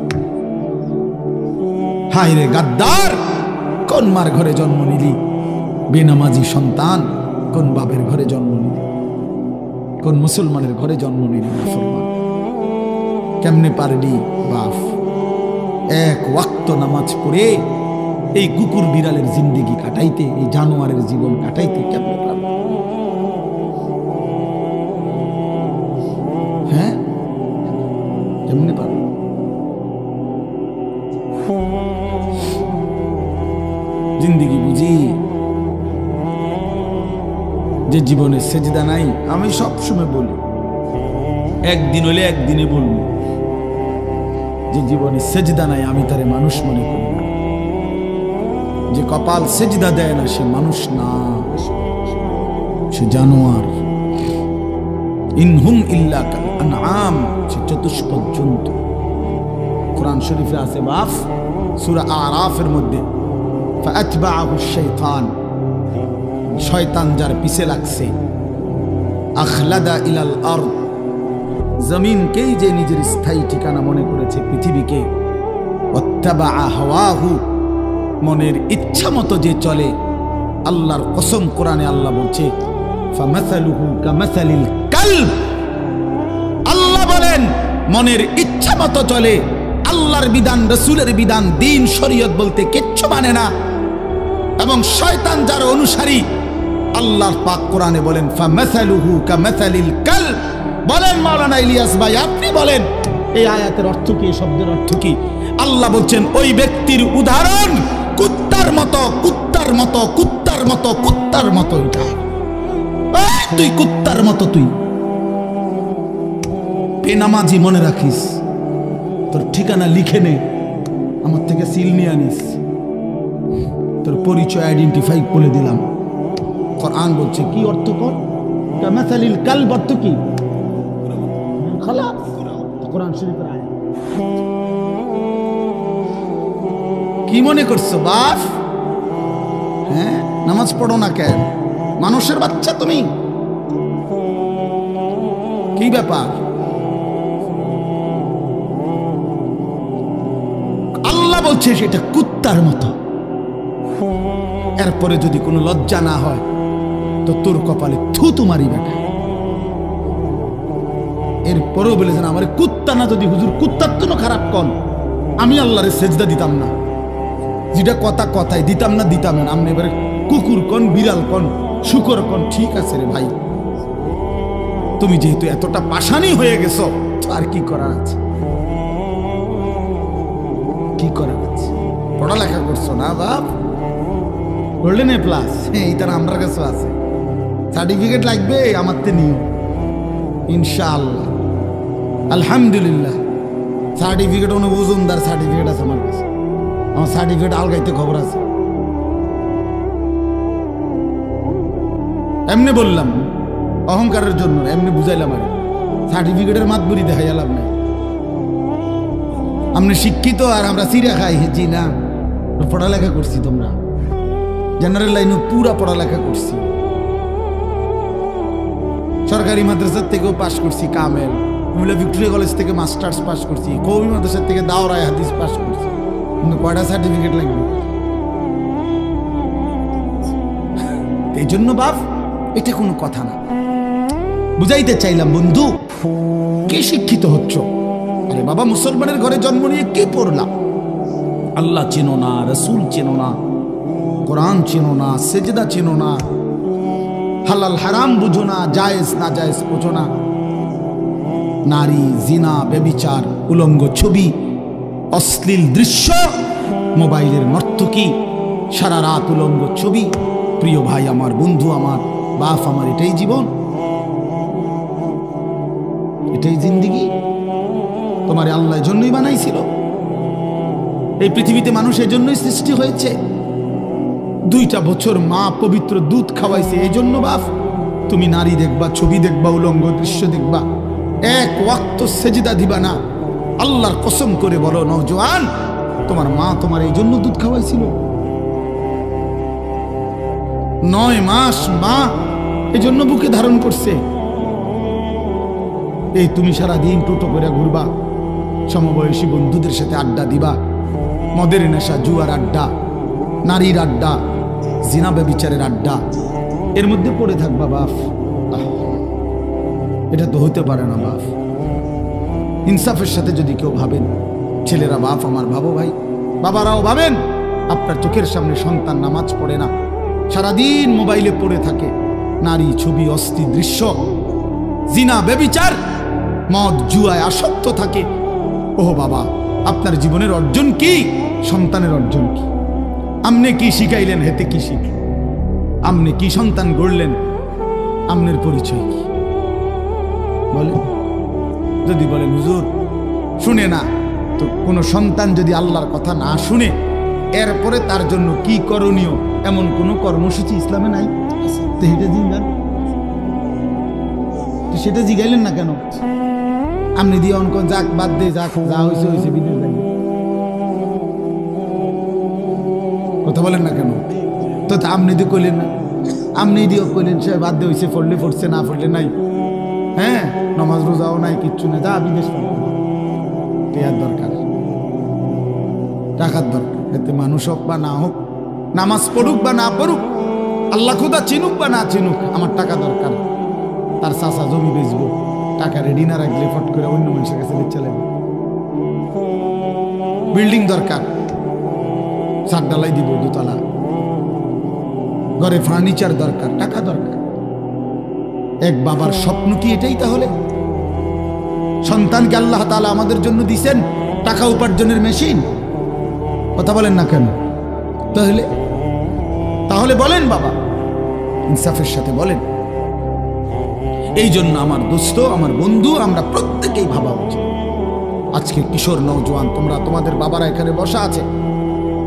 হায় রে গাদ্দার, কোন মার ঘরে জন্ম নিলি? বেনামাজি সন্তান, কোন বাপের ঘরে জন্ম নিলি? কোন মুসলমানের ঘরে জন্ম নিলি? মুসলমান কেমনে পারলি বাপ এক ওয়াক্ত নামাজ পড়ে এই কুকুর বিড়ালের জিন্দেগি কাটাইতে, এই জানোয়ারের জীবন কাটাইতে কেমনে পারলি? হ্যাঁ, কেমনে পারলি? জিন্দেগি বুঝি যে জীবনে সেজদা নাই। আমি সবসময় বলি, একদিন হলে একদিনে বলবো, যে জীবনে সেজদা নাই আমি তারে মানুষ মনে করি না। যে কপাল সেজদা দেয় না সে মানুষ না, সে জানোয়ার। ইনহুম ইল্লা কাল আনআম, সে চতুষ্পদ জন্তু। কোরআন শরীফে আছে বাপ, সূরা আরাফের মধ্যে, ফাআতবাআহু শাইতান, শয়তান যার পিছে লাগছে, আখলাদা ইলাল আরদ, জমিনকেই যে নিজের স্থায়ী ঠিকানা মনে করেছে, পৃথিবীকে, ওয়াত্তাবাআ হাওয়াহু, মনের ইচ্ছা মতো যে চলে। আল্লাহর কসম, কোরআনে আল্লাহ বলছে, ফামাসালুহু কামাসালিল কালব, আল্লাহ বলেন মনের ইচ্ছা মতো চলে, আল্লাহর বিধান, রাসূলের বিধান, দ্বীন, শরীয়ত বলতে কিচ্ছু মানে না। এবং শয়তান যার অনুসারী, আল্লাহর পাক কোরআনে বলেন, ফামাসালুহু কামাসালিল কালব। বলেন মাওলানা ইলিয়াস ভাই, আপনি বলেন এই আয়াতের অর্থ কি, এই শব্দের অর্থ কি? আল্লাহ বলছেন ওই ব্যক্তির উদাহরণ কুত্তার মতো, কুত্তার মতো, কুত্তার মতো, কুত্তার মতো। তুই কুত্তার মতো, তুই বেনামাজি, মনে রাখিস, তোর ঠিকানা লিখে নে, আমার থেকে সিল নিয়ে আনিস, তোর পরিচয় আইডেন্টিফাই করে দিলাম। কোরআন বলছে কি অর্থ কর, কামাসালিল কালব অর্থ কি? খালাস, কোরআন শরীফের আয়াত। কি মনে করছো বাপ? হ্যাঁ, নামাজ পড়ো না কেন? মানুষের বাচ্চা তুমি, কি ব্যাপার? বলছে সেটা কুত্তার মতো। এরপরে যদি কোনো লজ্জা না হয় তো তোর কপালে থুতু মারি বেটা। এরপরেও বলেছেন আমার কুত্তা না যদি হুজুর কুত্তার তো খারাপ কন, আমি আল্লাহরে সেজদা দিতাম না। যেটা কথা কথাই দিতাম না দিতাম না। আপনি এবারে কুকুর কন, বিড়াল কন, শুকর কন, ঠিক আছে রে ভাই, তুমি যেহেতু এতটা পাষাণী হয়ে গেছো তো আর কি করার আছে, কি করার আছে? পড়ালেখা করছো না বাপ, গোল্ডেন এ প্লাস এইটার আমার কাছে আছে, সার্টিফিকেট লাগবে আমার তে নিও ইনশাআল্লাহ। আলহামদুলিল্লাহ সার্টিফিকেট অনেক ওজনদার সার্টিফিকেট আছে আমার কাছে। আমার সার্টিফিকেট আলগাইতে খবর আছে। এমনি বললাম অহংকারের জন্য, এমনি বুঝাইলাম আর সার্টিফিকেটের মাতবুরি দেখাই লাভ নাই। আপনি শিক্ষিত আর আমরা চিরা খাই জি না, পড়ালেখা করছি, তোমরা জেনারেল লাইনে পুরা পড়ালেখা করছি, সরকারি মাদ্রাসার থেকেও পাশ করছি, কামেল কুমিল্লা ভিক্টোরিয়া কলেজ থেকে মাস্টার্স পাস করছি, কওমি মাদ্রাসার থেকে দাওরায়ে হাদিস পাস করছি, কিন্তু কয়টা সার্টিফিকেট লাগবে? এই জন্য বাপ এটা কোনো কথা না। বুঝাইতে চাইলাম বন্ধু, কে শিক্ষিত হচ্ছ? আরে বাবা মুসলমানের ঘরে জন্ম নিয়ে কি পড়লাম? আল্লাহ চেনো না, রসুল চেনো না, কোরআন চেনো না, সেজদা চেনো না, হালাল হারাম বুঝো না, জায়েজ না জায়েজ বুঝো না। নারী, জিনা, ব্যভিচার, উলঙ্গ ছবি, অশ্লীল দৃশ্য, মোবাইলের নর্তকী, সারা রাত উলঙ্গ ছবি। প্রিয় ভাই আমার, বন্ধু আমার, বাপ আমার, এটাই জীবন, এটাই জিন্দিগি? তোমার আল্লাহ জন্যই বানাইছিল। এই পৃথিবীতে মানুষের জন্যই সৃষ্টি হয়েছে। 2টা বছর মা পবিত্র দুধ খাওয়াইছে এই জন্য বাপ তুমি নারী দেখবা, ছবি দেখবা, উলঙ্গ দৃশ্য দেখবা, এক ওয়াক্ত সেজদা দিবা না। আল্লাহর কসম করে বলো নওজোয়ান, তোমার মা তোমার এই জন্য দুধ খাওয়াইছিল? 9 মাস মা এই জন্য বুকে ধারণ করছে। এই তুমি সারাদিন টোটো করে ঘুরবা, সমবয়সী বন্ধুদের সাথে আড্ডা দিবা, মদের নেশা, জুয়ার আড্ডা, নারীর আড্ডা, জিনা ব্যভিচারের আড্ডা, এর মধ্যে পড়ে থাকবা বাপ। এটা তো হতে পারে না বাপ। ইনসাফের সাথে যদি কেউ ভাবেন, ছেলেরা বাপ আমার ভাবো ভাই, বাবারাও ভাবেন, আপনার চোখের সামনে সন্তান নামাজ পড়ে না, সারাদিন মোবাইলে পড়ে থাকে, নারী, ছবি, অস্থির দৃশ্য, জিনা ব্যভিচার, মদ জুয়ায় আসক্ত থাকে। ওহ বাবা, আপনার জীবনের অর্জন কি? সন্তানের অর্জন কি? আমনে কি শিখাইলেন? হেতে কি শিখলেন? আমনে কি সন্তান গড়লেন? আমনের পরিচয় কি বলেন? যদি বলেন হুজুর শুনে না, তো কোনো সন্তান যদি আল্লাহর কথা না শুনে, এরপরে তার জন্য কি করণীয় এমন কোনো কর্মসূচি ইসলামে নাই? তো সেটা জিজ্ঞান, সেটা জিগাইলেন না কেন? আপনি দিয়ে অনক যাক, বাদ দে, যাক, যা হয়েছে হয়েছে, বিদেশ যাই, কথা বলেন না কেন? তো আপনি দিয়ে কইলেন না, আপনি দিয়েও কইলেন সে বাদ দিয়ে হয়েছে, পড়লে পড়ছে, না পড়লে নাই। হ্যাঁ, নামাজ রোজাও নাই, কিচ্ছু নেই, যা বিদেশ টেয়ার দরকার, টাকার দরকার। এতে মানুষ হোক বা না হোক, নামাজ পড়ুক বা না পড়ুক, আল্লাহ খুদা চিনুক বা না চিনুক, আমার টাকা দরকার। তার চাষা জমি বেচবো, টাকা রেডি না রাখলে ফট করে অন্য মানুষের কাছে বেচে লাগবে। বিল্ডিং দরকার, ছাদ ডালাই দিব 2 তলা, ঘরে ফার্নিচার দরকার, টাকা দরকার। এক বাবার স্বপ্ন কি এটাই? তাহলে সন্তানকে আল্লাহ তাআলা আমাদের জন্য দিছেন টাকা উপার্জনের মেশিন, কথা বলেন না কেন? তাহলে বলেন বাবা, ইনসাফের সাথে বলেন। এই জন্য আমার দোস্ত, আমার বন্ধু, আমরা প্রত্যেকেই ভাবা উচিত। আজকে কিশোর নওজোয়ান, তোমরা, তোমাদের বাবারা এখানে বসা আছে,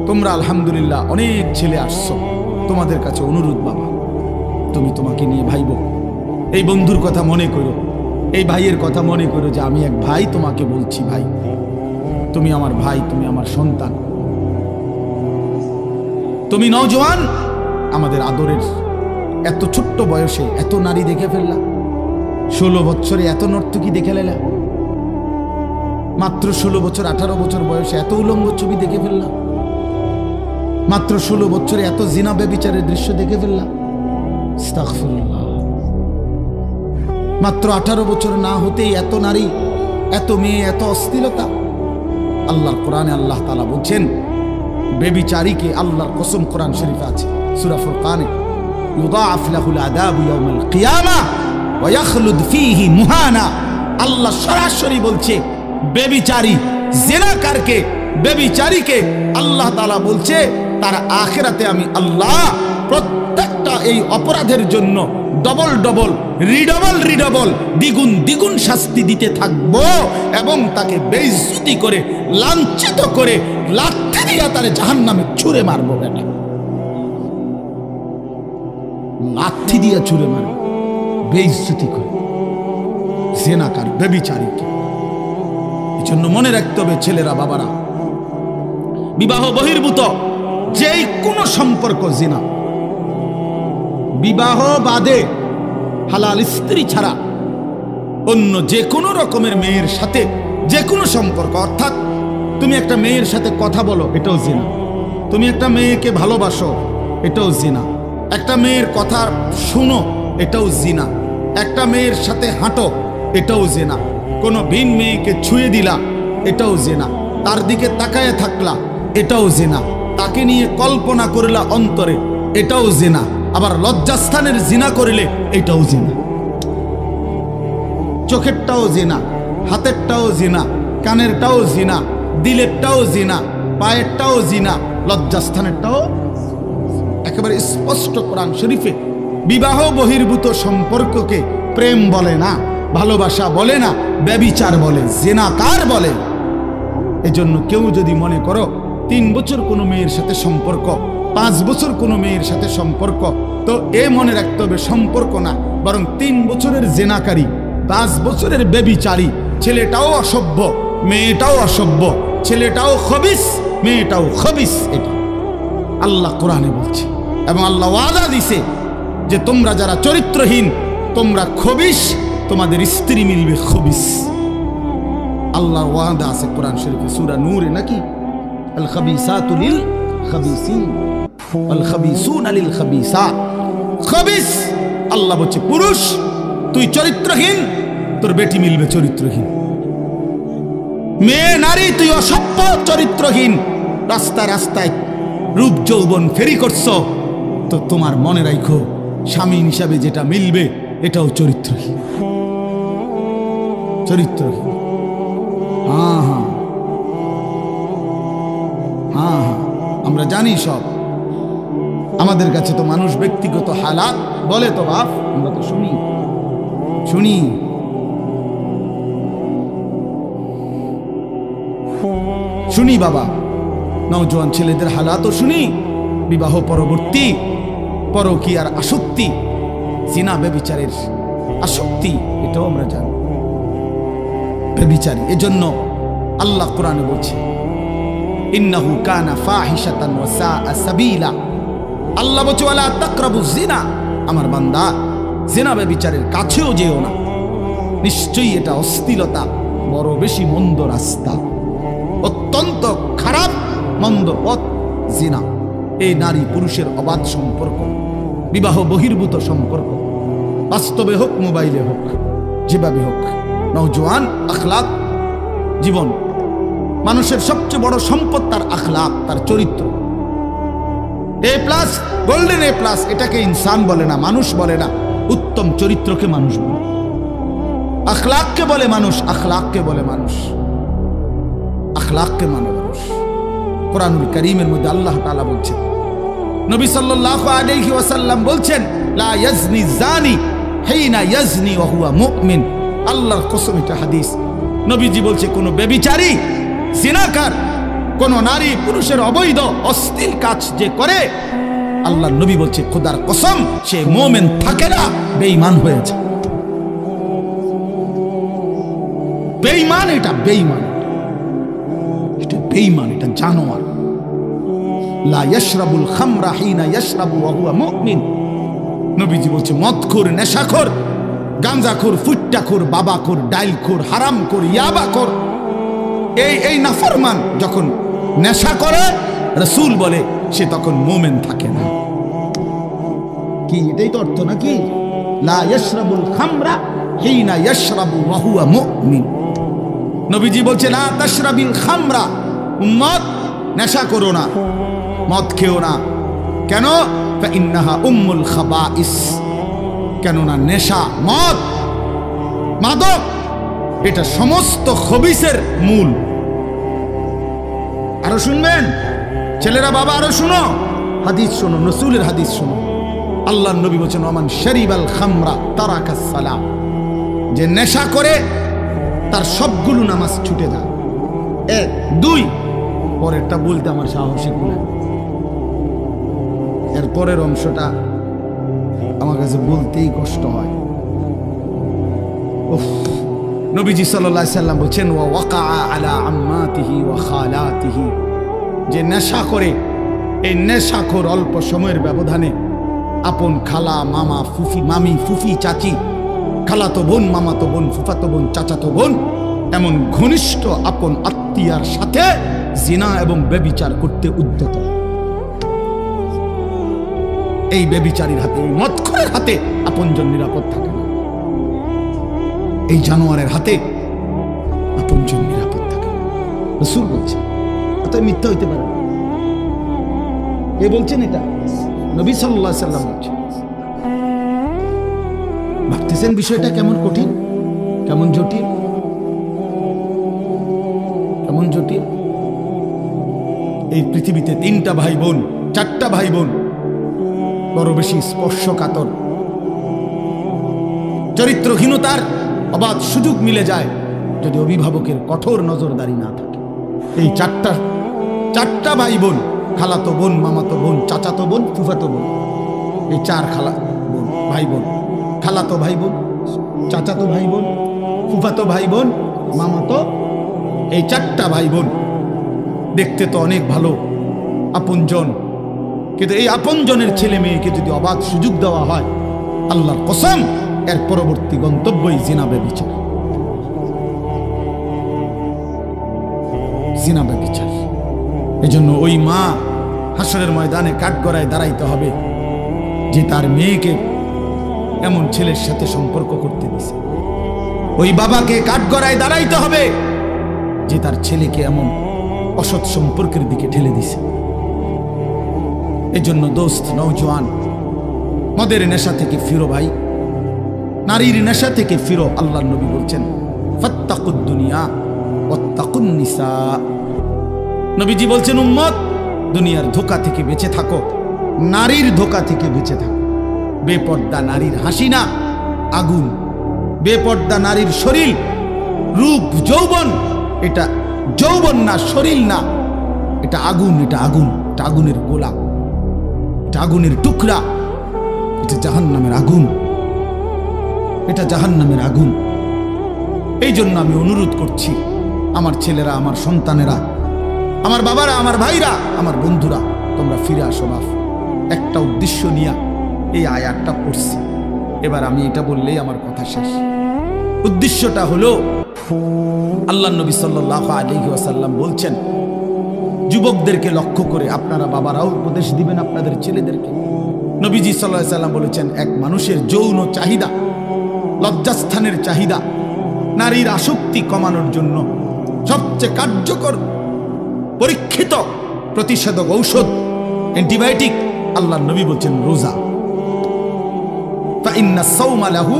তোমরা আলহামদুলিল্লাহ অনেক ছেলে আসছো, তোমাদের কাছে অনুরোধ বাবা, তুমি তোমাকে নিয়ে ভাইবো, এই বন্ধুর কথা মনে করো, এই ভাইয়ের কথা মনে করো যে আমি এক ভাই, তোমাকে বলছি ভাই, তুমি আমার ভাই, তুমি আমার সন্তান, তুমি নওজোয়ান, আমাদের আদরের। এত ছোট্ট বয়সে এত নারী দেখে ফেললা, 16 বছরে এত নর্তকী দেখে লেলা, মাত্র 16 বছর 18 বছর বয়সে এত উলঙ্গ ছবি দেখে ফেললাম, মাত্র 16 বছরে এত জিনা ব্যভিচারের দৃশ্য দেখে ফেললাম। আস্তাগফিরুল্লাহ। মাত্র 18 বছর না হতেই এত নারী, এত মেয়ে, এত অশ্লীলতা। আল্লাহর কোরআনে আল্লাহ তাআলা বলছেন ব্যভিচারীকে, আল্লাহর কসম কোরআন শরীফে আছে সূরা ফুরকানে, ইউদাআফ লাহুল আযাবু ইয়াউমাল কিয়ামাহ ওয়া ইয়াখলুদ ফীহি মুহানা। আল্লাহ সরাসরি বলছে ব্যভিচারী, জিনাকারকে, ব্যভিচারীকে আল্লাহ তাআলা বলছে তার আখিরাতে আমি আল্লাহ প্রত্যেকটা এই অপরাধের জন্য ডবল ডবল, রিডবল, দ্বিগুণ দ্বিগুণ শাস্তি দিতে থাকবো এবং তাকে বেইজ্জতি করে, লাঞ্ছিত করে, লাঠি দিয়ে তার জাহান্নামে ছুঁড়ে মারবো। বেটা লাঠি দিয়ে ছুঁড়ে মারবো, বেইজ্জতি করে জিনাকার ব্যভিচারীকে। এই জন্য মনে রাখতে হবে ছেলেরা, বাবারা, বিবাহ বহির্ভূত যেই কোনো সম্পর্ক জিনা, বিবাহ বাদে হালাল স্ত্রী ছাড়া অন্য যে কোনো রকমের মেয়ের সাথে যে কোনো সম্পর্ক, অর্থাৎ তুমি একটা মেয়ের সাথে কথা বলো, এটাও জিনা। তুমি একটা মেয়েকে ভালোবাসো, এটাও জিনা। একটা মেয়ের কথা শুনো, এটাও জিনা। একটা মেয়ের সাথে হাঁটো, এটাও জিনা। কোনো ভিন মেয়েকে ছুঁয়ে দিলা, এটাও জিনা। তার দিকে তাকায় থাকলা, এটাও জিনা। তাকে নিয়ে কল্পনা করলা অন্তরে, এটাও জিনা। আবার লজ্জাস্থানের জিনা করলে এটাও জিনা। চোখেরটাও জিনা, হাতেরটাও জিনা, কানেরটাও জিনা, দিলেরটাও জিনা, পায়েরটাও জিনা, লজ্জাস্থানেরটাও। একেবারে স্পষ্ট কোরআন শরীফে বিবাহ বহির্ভূত সম্পর্ককে প্রেম বলে না, ভালোবাসা বলে না, ব্যভিচার বলে, জিনাকার বলে। এজন্য কেউ যদি মনে করো 3 বছর কোনো মেয়ের সাথে সম্পর্ক, 5 বছর কোনো মেয়ের সাথে সম্পর্ক, তো এ মনে রাখতে হবে সম্পর্ক না, বরং 3 বছরের জিনাকারী, 5 বছরের ব্যভিচারী। ছেলেটাও অসভ্য, মেয়েটাও অসভ্য, ছেলেটাও খবিস, মেয়েটাও খবিস। এটা আল্লাহ কোরআনে বলছে এবং আল্লাহ ওয়াদা দিছে যে তোমরা যারা চরিত্রহীন, তোমরা খবিস, তোমাদের স্ত্রী মিলবে খবিস। আল্লাহর ওয়াদা আছে কোরআন শরীফে সূরা নূরে, নাকি আল খাবিসাতু লিল খাবিসিন ওয়াল খাবিসুনা লিল খাবিসাত। খবিস আল্লাহ বলছে পুরুষ তুই চরিত্রহীন, তোর বেটি মিলবে চরিত্রহীন। মেয়ে নারী তুই অসভ্য, চরিত্রহীন, রাস্তায় রাস্তায় রূপ যৌবন ফেরি করছো, তো তোমার মনে রাখো স্বামী হিসাবে যেটা মিলবে এটাও চরিত্রহীন। চরিত্রহীন। হ্যাঁ হ্যাঁ হ্যাঁ হ্যাঁ, আমরা জানি সব। আমাদের কাছে তো মানুষ ব্যক্তিগত হালাত বলে, তো বাপ আমরা তো শুনি শুনি শুনি বাবা, নওজোয়ান ছেলেদের হালাতও শুনি। বিবাহ পরবর্তী পরকীয়ার আসক্তি, জিনা ব্যভিচারের আসক্তি, এটাও আমরা জানি। ব্যভিচারী, এজন্য আল্লাহ কোরআনে বলছে ইন্নাহু কানা ফাহিশাতান ওয়া সাআ সাবিলা। আল্লাহ বলছে ওয়ালা তাকরাবুজ জিনা, আমার বান্দা জিনা ব্যভিচারের কাছেও যেও না, নিশ্চয়ই এটা অশ্লীলতা, বড় বেশি মন্দ রাস্তা, অত্যন্ত খারাপ মন্দ পথ জিনা। এই নারী পুরুষের অবাধ সম্পর্ক, বিবাহ বহির্ভূত সম্পর্ক, বাস্তবে হোক মোবাইলে হোক, যেভাবে হোক, নওজোয়ান আখলাক জীবন। মানুষের সবচেয়ে বড় সম্পদ তার আখলাক, তার চরিত্র। A+, গোল্ডেন A+, এটাকে ইনসান বলে না, মানুষ বলে না, উত্তম চরিত্রকে মানুষ বলে। আখলাককে বলে মানুষ, আখলাককে বলে মানুষ, আখলাককে মানে মানুষ। কোরআনুল কারীমের মধ্যে আল্লাহ তাআলা বলছেন, নবী সাল্লাল্লাহু আলাইহি ওয়াসাল্লাম বলছেন লা ইয়াজনি জানি হিনা ইয়াজনি ওয়া হুয়া মুমিন। আল্লাহর কসম, এটা হাদিস। নবীজি বলছে কোন ব্যভিচারী, জিনাকার, কোন নারী পুরুষের অবৈধ অশ্লীল কাজ যে করে, আল্লাহর নবী বলছে খোদার কসম সে মুমিন থাকে না, বেঈমান হয়ে যায়। বেঈমান, এটা বেঈমান, এটা বেঈমান, এটা জানোয়ার। লা ইয়াশরাবুল খামরা হিনা ইয়াশরাবু ওয়া হুয়া মুমিন। নবীজি বলছে মদখোর, নেশাখোর, গাঁজাখোর, ফুট্টাখোর, বাবাখোর, ডাইলখোর, হারামখোর, ইয়াবাখোর, এই নাফরমান যখন নেশা করে, রাসূল বলে সে তখন মুমিন থাকে না। কি এটাই তো অর্থ নাকি? লা ইয়াশরাবুল খামরা হিনা ইয়াশরাবু ওয়া হুয়া মুমিন। নবীজি বলছে লা তাশরাবিল খামরা, উম্মত নেশা করো না, মদ খেও না। কেন? ফা ইন্নাহা উম্মুল খাবাইস, কেননা নেশা, মদ, মাদক এটা সমস্ত খবিসের মূল। আরো শুনবেন ছেলেরা, বাবা আরো শুনো, হাদিস শোনো, রাসূলের হাদিস শোনো। আল্লাহর নবী বলেছেন ওমান শারিবাল খামরা তারাকাস সালাহ, যে নেশা করে তার সবগুলো নামাজ ছুটে যায়। 1 2 পরেরটা বলতে আমার সাহসী কুলে, এর পরের অংশটা আমার কাছে বলতেই কষ্ট হয়। উফ, নবীজি সাল্লাল্লাহু আলাইহি সাল্লাম বলেন ওয়া ওয়াকা আলা আম্মাতিহি ওয়া খালাতিহি, যে নেশা করে, এই নেশাখোর অল্প সময়ের ব্যবধানে আপন খালা, মামা, ফুফি, মামি, ফুফি, চাচি, খালাতো বোন, মামাতো বোন, ফুফাতো বোন, চাচাতো বোন, এমন ঘনিষ্ঠ আপন আত্মীয়ার সাথে জিনা এবং ব্যভিচার করতে উদ্যত। এই ব্যভিচারীর হাতে, এই মদখোরের হাতে আপনজন নিরাপদ থাকে না, এই জানোয়ারের হাতে আপনজন নিরাপদ থাকে না। রাসূল বলছেন, অতএব মিথ্যা হইতে পারে না। এ বলছেন, এটা নবী সাল্লাল্লাহু আলাইহি সাল্লাম বলছেন। ভাবতেছেন বিষয়টা কেমন কঠিন, কেমন জটিল, কেমন জটিল। এই পৃথিবীতে 3টা ভাই বোন, 4টা ভাই বোন বড় বেশি স্পর্শকাতর, চরিত্রহীনতার অবাধ সুযোগ মিলে যায় যদি অভিভাবকের কঠোর নজরদারি না থাকে। এই 4টা ভাই বোন, খালাতো বোন, মামাতো বোন, চাচাতো বোন, ফুফাতো বোন, এই 4 খালা বোন, ভাই বোন, খালাতো ভাই বোন, চাচাতো ভাই বোন, ফুফাতো ভাই বোন, মামাতো, এই 4টা ভাই বোন দেখতে তো অনেক ভালো, আপনজন, কিন্তু এই আপনজনের ছেলে মেয়েকে যদি অবাধ সুযোগ দেওয়া হয়, আল্লাহর কসম এর পরবর্তী গন্তব্যই জিনা ব্যভিচার। জিনা ব্যভিচার। এজন্য ওই মা হাসরের ময়দানে কাঠগড়ায় দাঁড়াইতে হবে যে তার মেয়েকে এমন ছেলের সাথে সম্পর্ক করতে দিছে। ওই বাবাকে কাঠগড়ায় দাঁড়াইতে হবে যে তার ছেলেকে এমন অসৎ সম্পর্কের দিকে ঠেলে দিছে। এজন্য দোস্ত, নওজোয়ান, মদের নেশা থেকে ফিরো ভাই, নারীর নেশা থেকে ফিরো। আল্লাহর নবী বলছেন ফাত্তাকুদ দুনিয়া ওয়াত্তাকুন নিসা। নবীজি বলছেন উম্মত, দুনিয়ার ধোঁকা থেকে বেঁচে থাকো, নারীর ধোঁকা থেকে বেঁচে থাকো। বেপর্দা নারীর হাসি না, আগুন। বেপর্দা নারীর শরীর, রূপ, যৌবন, এটা যৌবন না, শরীর না, এটা আগুন, এটা আগুন, এটা আগুনের গোলা, এটা আগুনের টুকরা, এটা জাহান্নামের আগুন, এটা জাহান্নামের আগুন। এই জন্য আমি অনুরোধ করছি, আমার ছেলেরা, আমার সন্তানেরা, আমার বাবারা, আমার ভাইরা, আমার বন্ধুরা, তোমরা ফিরে আসো। বাপ, একটা উদ্দেশ্য নিয়ে এই আয়াতটা পড়ছি, এবার আমি এটা বললেই আমার কথা শেষ। উদ্দেশ্যটা হলো, আল্লাহ নবী সাল্লাল্লাহু আলাইহি ওয়াসাল্লাম বলছেন, যুবকদেরকে লক্ষ্য করে আপনারা বাবারাও উপদেশ দিবেন আপনাদের ছেলেদেরকে। নবীজি সাল্লাল্লাহু আলাইহি ওয়াসাল্লাম বলেছেন, এক মানুষের যৌন চাহিদা, লজ্জাস্থানের চাহিদা, নারীর আসক্তি কমানোর জন্য সবচেয়ে কার্যকর পরীক্ষিত প্রতিষেধক ঔষধ, অ্যান্টিবায়োটিক, আল্লাহর নবী বলছেন রোজা। ফাইন্না সাওমা লাহু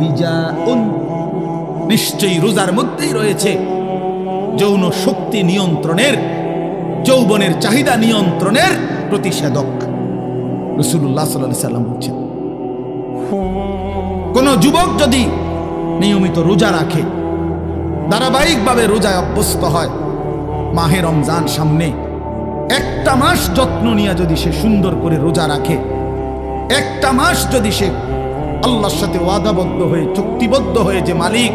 বিজাউন, নিশ্চয়ই রোজার মধ্যেই রয়েছে যৌন শক্তি নিয়ন্ত্রণের, যৌবনের চাহিদা নিয়ন্ত্রণের প্রতিষেধক। রাসূলুল্লাহ সাল্লাল্লাহু আলাইহি সাল্লাম বলছেন, কোন যুবক যদি নিয়মিত রোজা রাখে, ধারাবাহিকভাবে রোজায় অভ্যস্ত হয়, মাহে রমজান সামনে, একটা মাস যত্ন নিয়ে যদি সে সুন্দর করে রোজা রাখে, একটা মাস যদি সে আল্লাহর সাথে ওয়াদাবদ্ধ হয়ে, চুক্তিবদ্ধ হয়ে, যে মালিক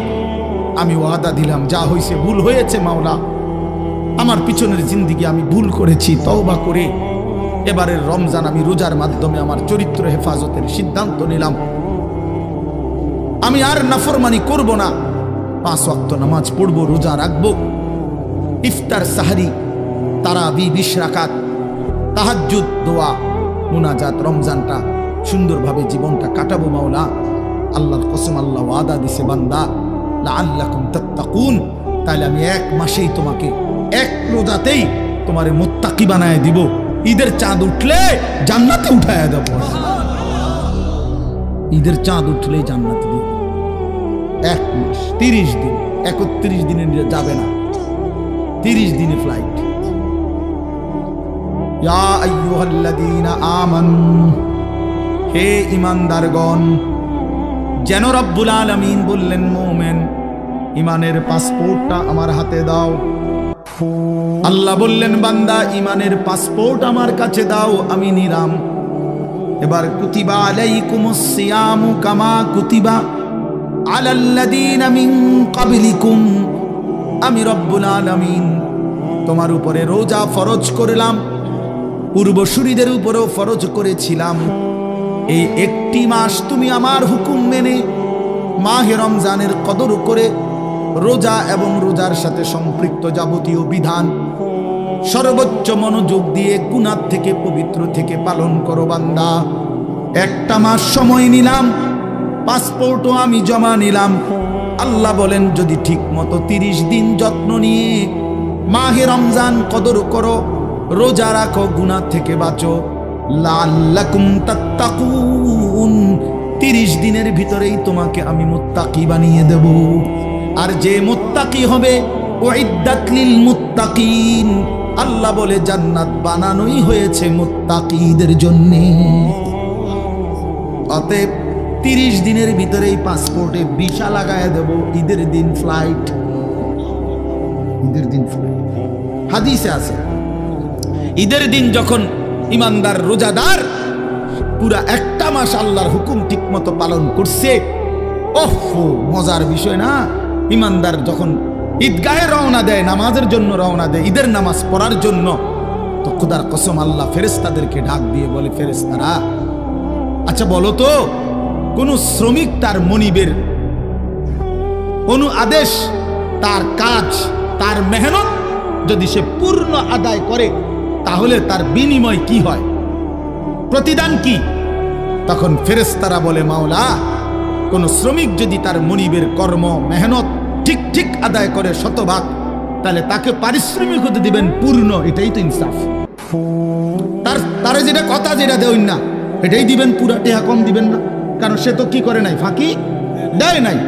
আমি ওয়াদা দিলাম, যা হয়েছে ভুল হয়েছে মাওলা, আমার পিছনের জিন্দিগি আমি ভুল করেছি, তওবা করে এবারের রমজান আমি রোজার মাধ্যমে আমার চরিত্র হেফাজতের সিদ্ধান্ত নিলাম, আমি আর নাফরমানি করব না, 5 ওয়াক্ত নামাজ পড়বো, রোজা রাখবো। ইফতার সাহারি তারাবি 20 রাকাত তাহাজ্জুদ দোয়া মুনাজাত রমজানটা সুন্দরভাবে জীবনটা কাটাবো মাওলা। আল্লাহর কসম, আল্লাহ ওয়াদা দিছে বান্দা লাআল্লাকুম তাত্তাকুন, তাহলে আমি 1 মাসেই তোমাকে 1 রোজাতেই তোমারে মুত্তাকি বানায় দিব। ঈদের চাঁদ উঠলে জান্নাতে উঠায়া দেব। ঈদের চাঁদ উঠলে জান্নাতে দিব। 1 মাস 30 দিন, 31 দিনে যাবে না, 30 দিনে ফ্লাইট। ইয়া আইয়ুহাল্লাযীনা আমানু, হে ঈমানদারগণ, যেন রব্বুল আলামিন বললেন মুমিন ঈমানের পাসপোর্টটা আমার হাতে দাও। আল্লাহ বললেন বান্দা ঈমানের পাসপোর্ট আমার কাছে দাও, আমি নিলাম। এবার কুতিবা আলাইকুমুস সিয়ামু কামা কুতিবা আলাল্লাযীনা মিন ক্বাবলিকুম, আমি রব্বুল আলামিন তোমার উপরে রোজা ফরজ করলাম, পূর্বসূরীদের উপরেও ফরজ করেছিলাম। এই 1টি মাস তুমি আমার হুকুম মেনে মাহে রমজানের কদর করে রোজা এবং রোজার সাথে সম্পৃক্ত যাবতীয় বিধান সর্বোচ্চ মনোযোগ দিয়ে গুনাহ থেকে পবিত্র থেকে পালন করো বান্দা। 1টা মাস সময় নিলাম, পাসপোর্টও আমি জমা নিলাম। আল্লাহ বলেন যদি ঠিক মতো 30 দিন যত্ন নিয়ে মাহে রমজান কদর করো, রোজা রাখো, গুনাহ থেকে বাঁচো, লাআল্লাকুম তাত্তাকুন, 30 দিনের ভিতরেই তোমাকে আমি মুত্তাকি বানিয়ে দেব। আর যে মুত্তাকি হবে উইদ্দাত লিল মুত্তাকিন, আল্লাহ বলে জান্নাত বানানোই হয়েছে মুত্তাকিদের জন্য। অতএব 30 দিনের ভিতরেই পাসপোর্টে ভিসা লাগায় দেব, ঈদের দিন ফ্লাইট। ঈদের দিন ফ্লাইট হাদিসে আছে, ঈদের দিন যখন ইমানদার রোজাদার পুরা 1টা মাস আল্লাহর হুকুম ঠিক মতো পালন করছে, ওহ মজার বিষয় না। ইমানদার যখন ঈদগাহে রওনা দেয়, নামাজের জন্য রওনা দেয়, ঈদের নামাজ পড়ার জন্য, তো খোদার কসম আল্লাহ ফেরেশতাদেরকে ডাক দিয়ে বলে, ফেরেশতারা আচ্ছা বলো তো, কোন শ্রমিক তার মনিবের আদেশ, তার কাজ, তার মেহনত যদি সে পূর্ণ আদায় করে তাহলে তার বিনিময় কি হয়, প্রতিদান কি? তখন ফেরেশতারা বলে, মাওলা কোন শ্রমিক যদি তার মনিবের কর্ম মেহনত ঠিক ঠিক আদায় করে 100 ভাগ, তাহলে তাকে পারিশ্রমিক হতে দিবেন পূর্ণ। এটাই তো ইনসাফ। তারে যেটা কথা যেটা দেন না এটাই দিবেন, পুরা টেহা কম দিবেন না, কারণ সে তো কি করে নাই, ফাঁকি দেয় নাই।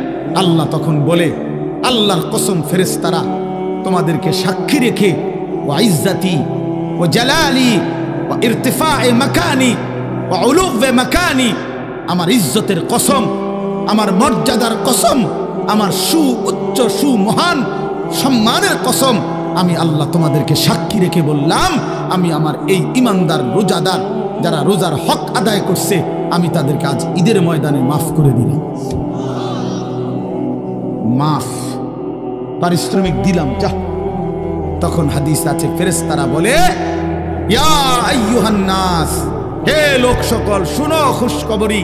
আল্লাহ তখন বলে, আল্লাহর কসম ফেরেশতারা তোমাদেরকে সাক্ষী রেখে ওয়া ইজ্জতি ওয়া জালালি ওয়া ইরতিফায়ে মাকানি ওয়া উলুওয়ে মাকানি, আমার ইজ্জতের কসম, আমার মর্যাদার কসম, আমার উচ্চ মহান সম্মানের কসম, আমি আল্লাহ তোমাদেরকে সাক্ষী রেখে বললাম, আমি আমার এই ইমানদার রোজাদার যারা রোজার হক আদায় করছে, আমি তাদেরকে আজ ঈদের ময়দানে মাফ করে দিলাম। মাফ, পারিশ্রমিক দিলাম, যা। তখন হাদিস আছে ফেরেশতারা বলে, ইয়া আইয়ুহান নাস, হে লোক সকল শুনো খুশখবরি,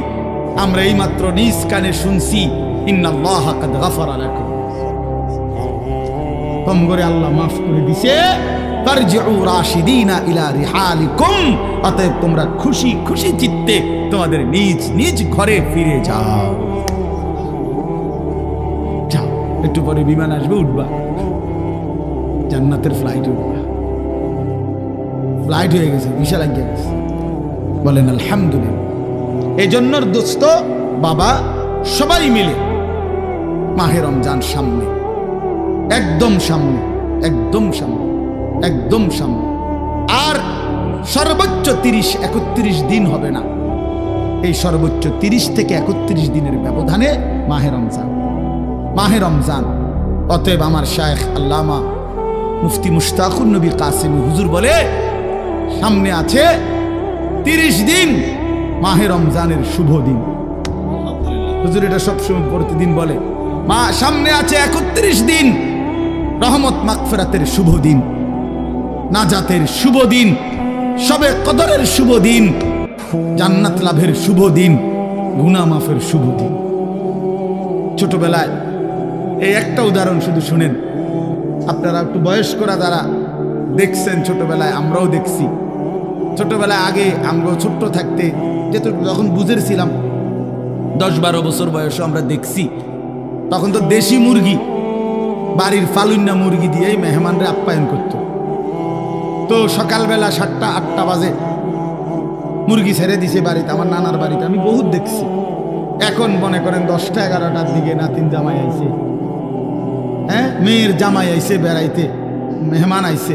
আমরা এইমাত্র নিজ কানে শুনছি, ইন্নাল্লাহা কাদ গাফারা লাকুম, তোমগরে আল্লাহ মাফ করে দিছে। ফারজিউ রাশিদিনা ইলা রিহালিকুম, অতএব তোমরা খুশি খুশি চিত্তে তোমাদের নিজ নিজ ঘরে ফিরে যাও। যাও, একটু পরে বিমান আসবে, উঠবা, জান্নাতের ফ্লাইটে উঠবা। ফ্লাইট হয়ে গেছে, ভিসা লাগিয়ে গেছে, বলেন আলহামদুলিল্লাহ। এই জন্য দোস্ত বাবা সবাই মিলে মাহে রমজান সামনে, একদম সামনে, একদম সামনে, একদম সামনে। আর সর্বোচ্চ 30-31 দিন হবে না, এই সর্বোচ্চ 30 থেকে 31 দিনের ব্যবধানে মাহে রমজান, মাহে রমজান। অতএব আমার শায়েখ আল্লামা মুফতি মুশতাকুর নবী কাসেমি হুজুর বলে, সামনে আছে 30 দিন মাহে রমজানের শুভ দিন। হুজুর এটা সবসময় প্রতিদিন বলে, মা সামনে আছে 31 দিন রহমত মাগফিরাতের শুভ দিন, নাজাতের শুভ দিন, শবে কদরের শুভ দিন, জান্নাত লাভের শুভ দিন, গুনাহ মাফের শুভ দিন। ছোটবেলায় এই একটা উদাহরণ শুধু শুনেন, আপনারা একটু বয়স্করা যারা দেখছেন, ছোটবেলায় আমরাও দেখছি। ছোটবেলায় আগে আমরাও ছোট্ট থাকতে যেহেতু যখন বুঝেছিলাম 10-12 বছর বয়সে আমরা দেখছি, তখন তো দেশি মুরগি, বাড়ির ফালুন্না মুরগি দিয়েই মেহমানরা আপ্যায়ন করত। তো সকালবেলা 7টা-8টা বাজে মুরগি ছেড়ে দিছে বাড়িতে, আমার নানার বাড়িতে আমি বহুত দেখছি। এখন মনে করেন 10টা-11টার দিকে নাতিন জামাই আইছে, হ্যাঁ মেয়ের জামাই আইছে বেড়াইতে, মেহমান আইছে,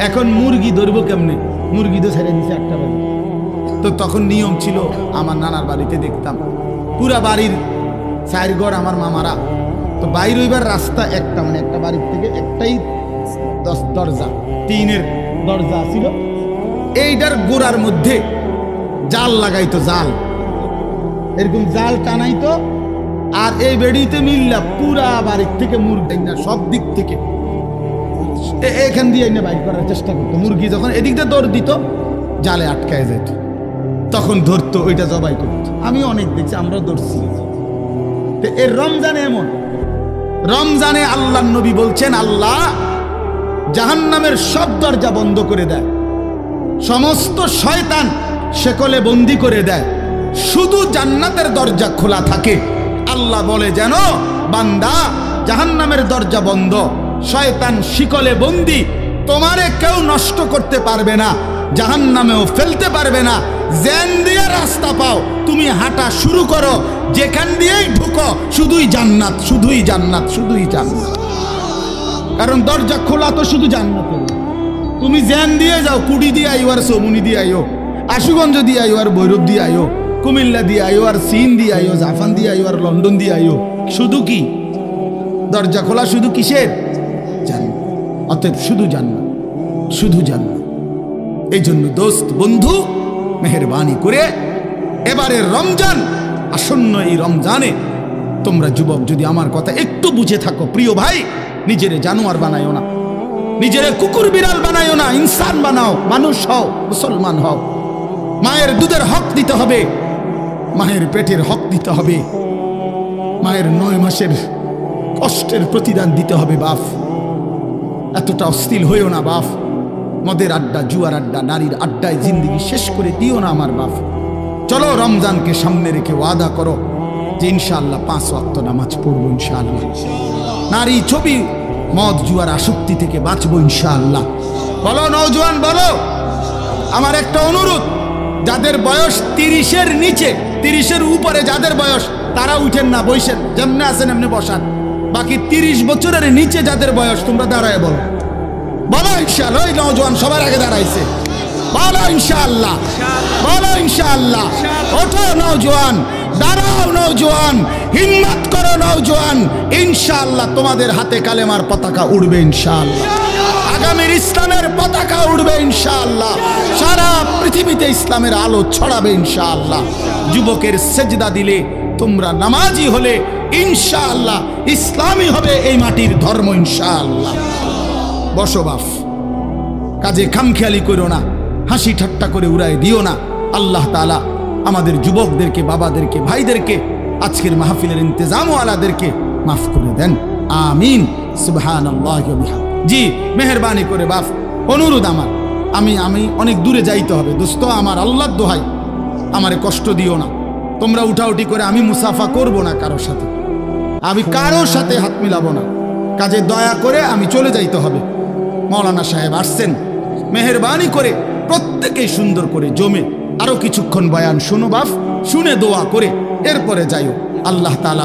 এখন মুরগি ধরবো কেমনে? মুরগি তো ছেড়ে দিছে 8টা বাজে। তো তখন নিয়ম ছিল, আমার নানার বাড়িতে দেখতাম পুরা বাড়ির 4 ঘর আমার মামারা, তো বাইর হইবার রাস্তা একটা, মানে একটা বাড়ির থেকে একটাই দরজা, টিনের দরজা ছিল, এইটার গোড়ার মধ্যে জাল লাগাইতো, জাল এরকম জাল টানাইতো, আর এই বেড়িতে মিল্লা পুরা বাড়ির থেকে মুরগি না সব দিক থেকে এখান দিয়ে এনে বাইর করার চেষ্টা করতো। মুরগি যখন এদিক দিয়ে দৌড় দিত, জালে আটকায় যেত, তখন ধরতো, ওইটা জবাই করতো। আমি অনেক দেখছি, আমরাও ধরছি। তো এর রমজানে এমন, রমজানে আল্লাহ নবী বলছেন আল্লাহ জাহান্নামের সব দরজা বন্ধ করে দেয়, সমস্ত শয়তান শেকলে বন্দি করে দেয়, শুধু জান্নাতের দরজা খোলা থাকে। আল্লাহ বলে যেন বান্দা জাহান্নামের দরজা বন্ধ, শয়তান শিকলে বন্দি, তোমারে কেউ নষ্ট করতে পারবে না, জাহান্নামেও ফেলতে পারবে না। যেন দিয়ে রাস্তা পাও তুমি হাঁটা শুরু করো, যেখান দিয়েই ঢুকো শুধুই জান্নাত, শুধুই জান্নাত, শুধুই জান্নাত। কারণ দরজা খোলা তো শুধু জান্নাতের। তুমি যেন দিয়ে যাও, কুড়ি দিয়ে আইও, আর চমুনি দিয়ে আইও, আশুগঞ্জ দিয়ে আইও, আর ভৈরব দিয়ে আইও, কুমিল্লা দিয়ে আইও, আর চীন দিয়ে আইও, জাপান দিয়ে আইও, আর লন্ডন দিয়ে আইও, শুধু কি দরজা খোলা? শুধু কিসের? জান্নাত। অতএব শুধু জান্নাত, শুধু জান্নাত। এই জন্য দোস্ত বন্ধু মেহেরবানি করে এবারের রমজান, আসন্ন এই রমজানে তোমরা যুবক যদি আমার কথা একটু বুঝে থাকো, প্রিয় ভাই, নিজেরে জানোয়ার বানায়ও না, নিজেরে কুকুর বিড়াল বানায়ও না, ইনসান বানাও, মানুষ হও, মুসলমান হও। মায়ের দুধের হক দিতে হবে, মায়ের পেটের হক দিতে হবে, মায়ের 9 মাসের কষ্টের প্রতিদান দিতে হবে। বাপ এতটা অস্থির হইও না বাপ, মদের আড্ডা, জুয়ার আড্ডা, নারীর আড্ডায় জিন্দগি শেষ করে দিও না আমার বাপ। চলো রমজানকে সামনে রেখে ওয়াদা করো যে ইনশাআল্লাহ 5 ওয়াক্ত নামাজ পড়বো, ইনশাআল্লাহ নারী ছবি মদ জুয়ার আসক্তি থেকে বাঁচবো, ইনশাআল্লাহ। বলো নওজোয়ান, বলো। আমার একটা অনুরোধ, যাদের বয়স 30-এর নিচে, 30-এর উপরে যাদের বয়স, তারা উঠেন না, বসেন, যেমনে আছেন এমনি বসান। বাকি 30 বছরের নিচে যাদের বয়স, তোমরা দাঁড়ায় বলো, বলো ইনশাআল্লাহ। ওই নওজোয়ান সবার আগে দাঁড়াইছে, বলো ইনশাআল্লাহ, বলো ইনশাআল্লাহ। ওঠো নওজোয়ান, দাঁড়াও নওজোয়ান, হিম্মত করো নওজোয়ান, ইনশাআল্লাহ তোমাদের হাতে কালেমার পতাকা উড়বে, ইনশাআল্লাহ আগামীর ইসলামের পতাকা উড়বে, ইনশাআল্লাহ সারা পৃথিবীতে ইসলামের আলো ছড়াবে, ইনশাআল্লাহ। যুবকের সেজদা দিলে, তোমরা নামাজি হলে, ইনশাআল্লাহ ইসলামী হবে এই মাটির ধর্ম, ইনশাআল্লাহ। বসো বাপ, কাজে খামখেয়ালি করো না, হাসি ঠাট্টা করে উড়াই দিও না। আল্লাহ তাআলা আমাদের যুবকদেরকে, বাবাদেরকে, ভাইদেরকে, আজকের মাহফিলের ইন্তেজামওয়ালাদেরকে মাফ করে দেন, আমিন। সুবহানাল্লাহি ওয়া বিহামদিহি। জি মেহেরবানি করে বাপ, অনুরোধ আমার, আমি অনেক দূরে যাইতে হবে দোস্ত, আমার আল্লাহর দোহাই, আমারে কষ্ট দিও না। তোমরা উঠাউঠি করে, আমি মুসাফা করব না কারোর সাথে, আমি কারোর সাথে হাত মিলাবো না, কাজে দয়া করে আমি চলে যাইতে হবে। মৌলানা সাহেব আসছেন, মেহেরবানি করে প্রত্যেকেই সুন্দর করে জমে আরো কিছুক্ষণ বয়ান শুনো বাপ, শুনে দোয়া করে এরপরে যাইও। আল্লাহ তাআলা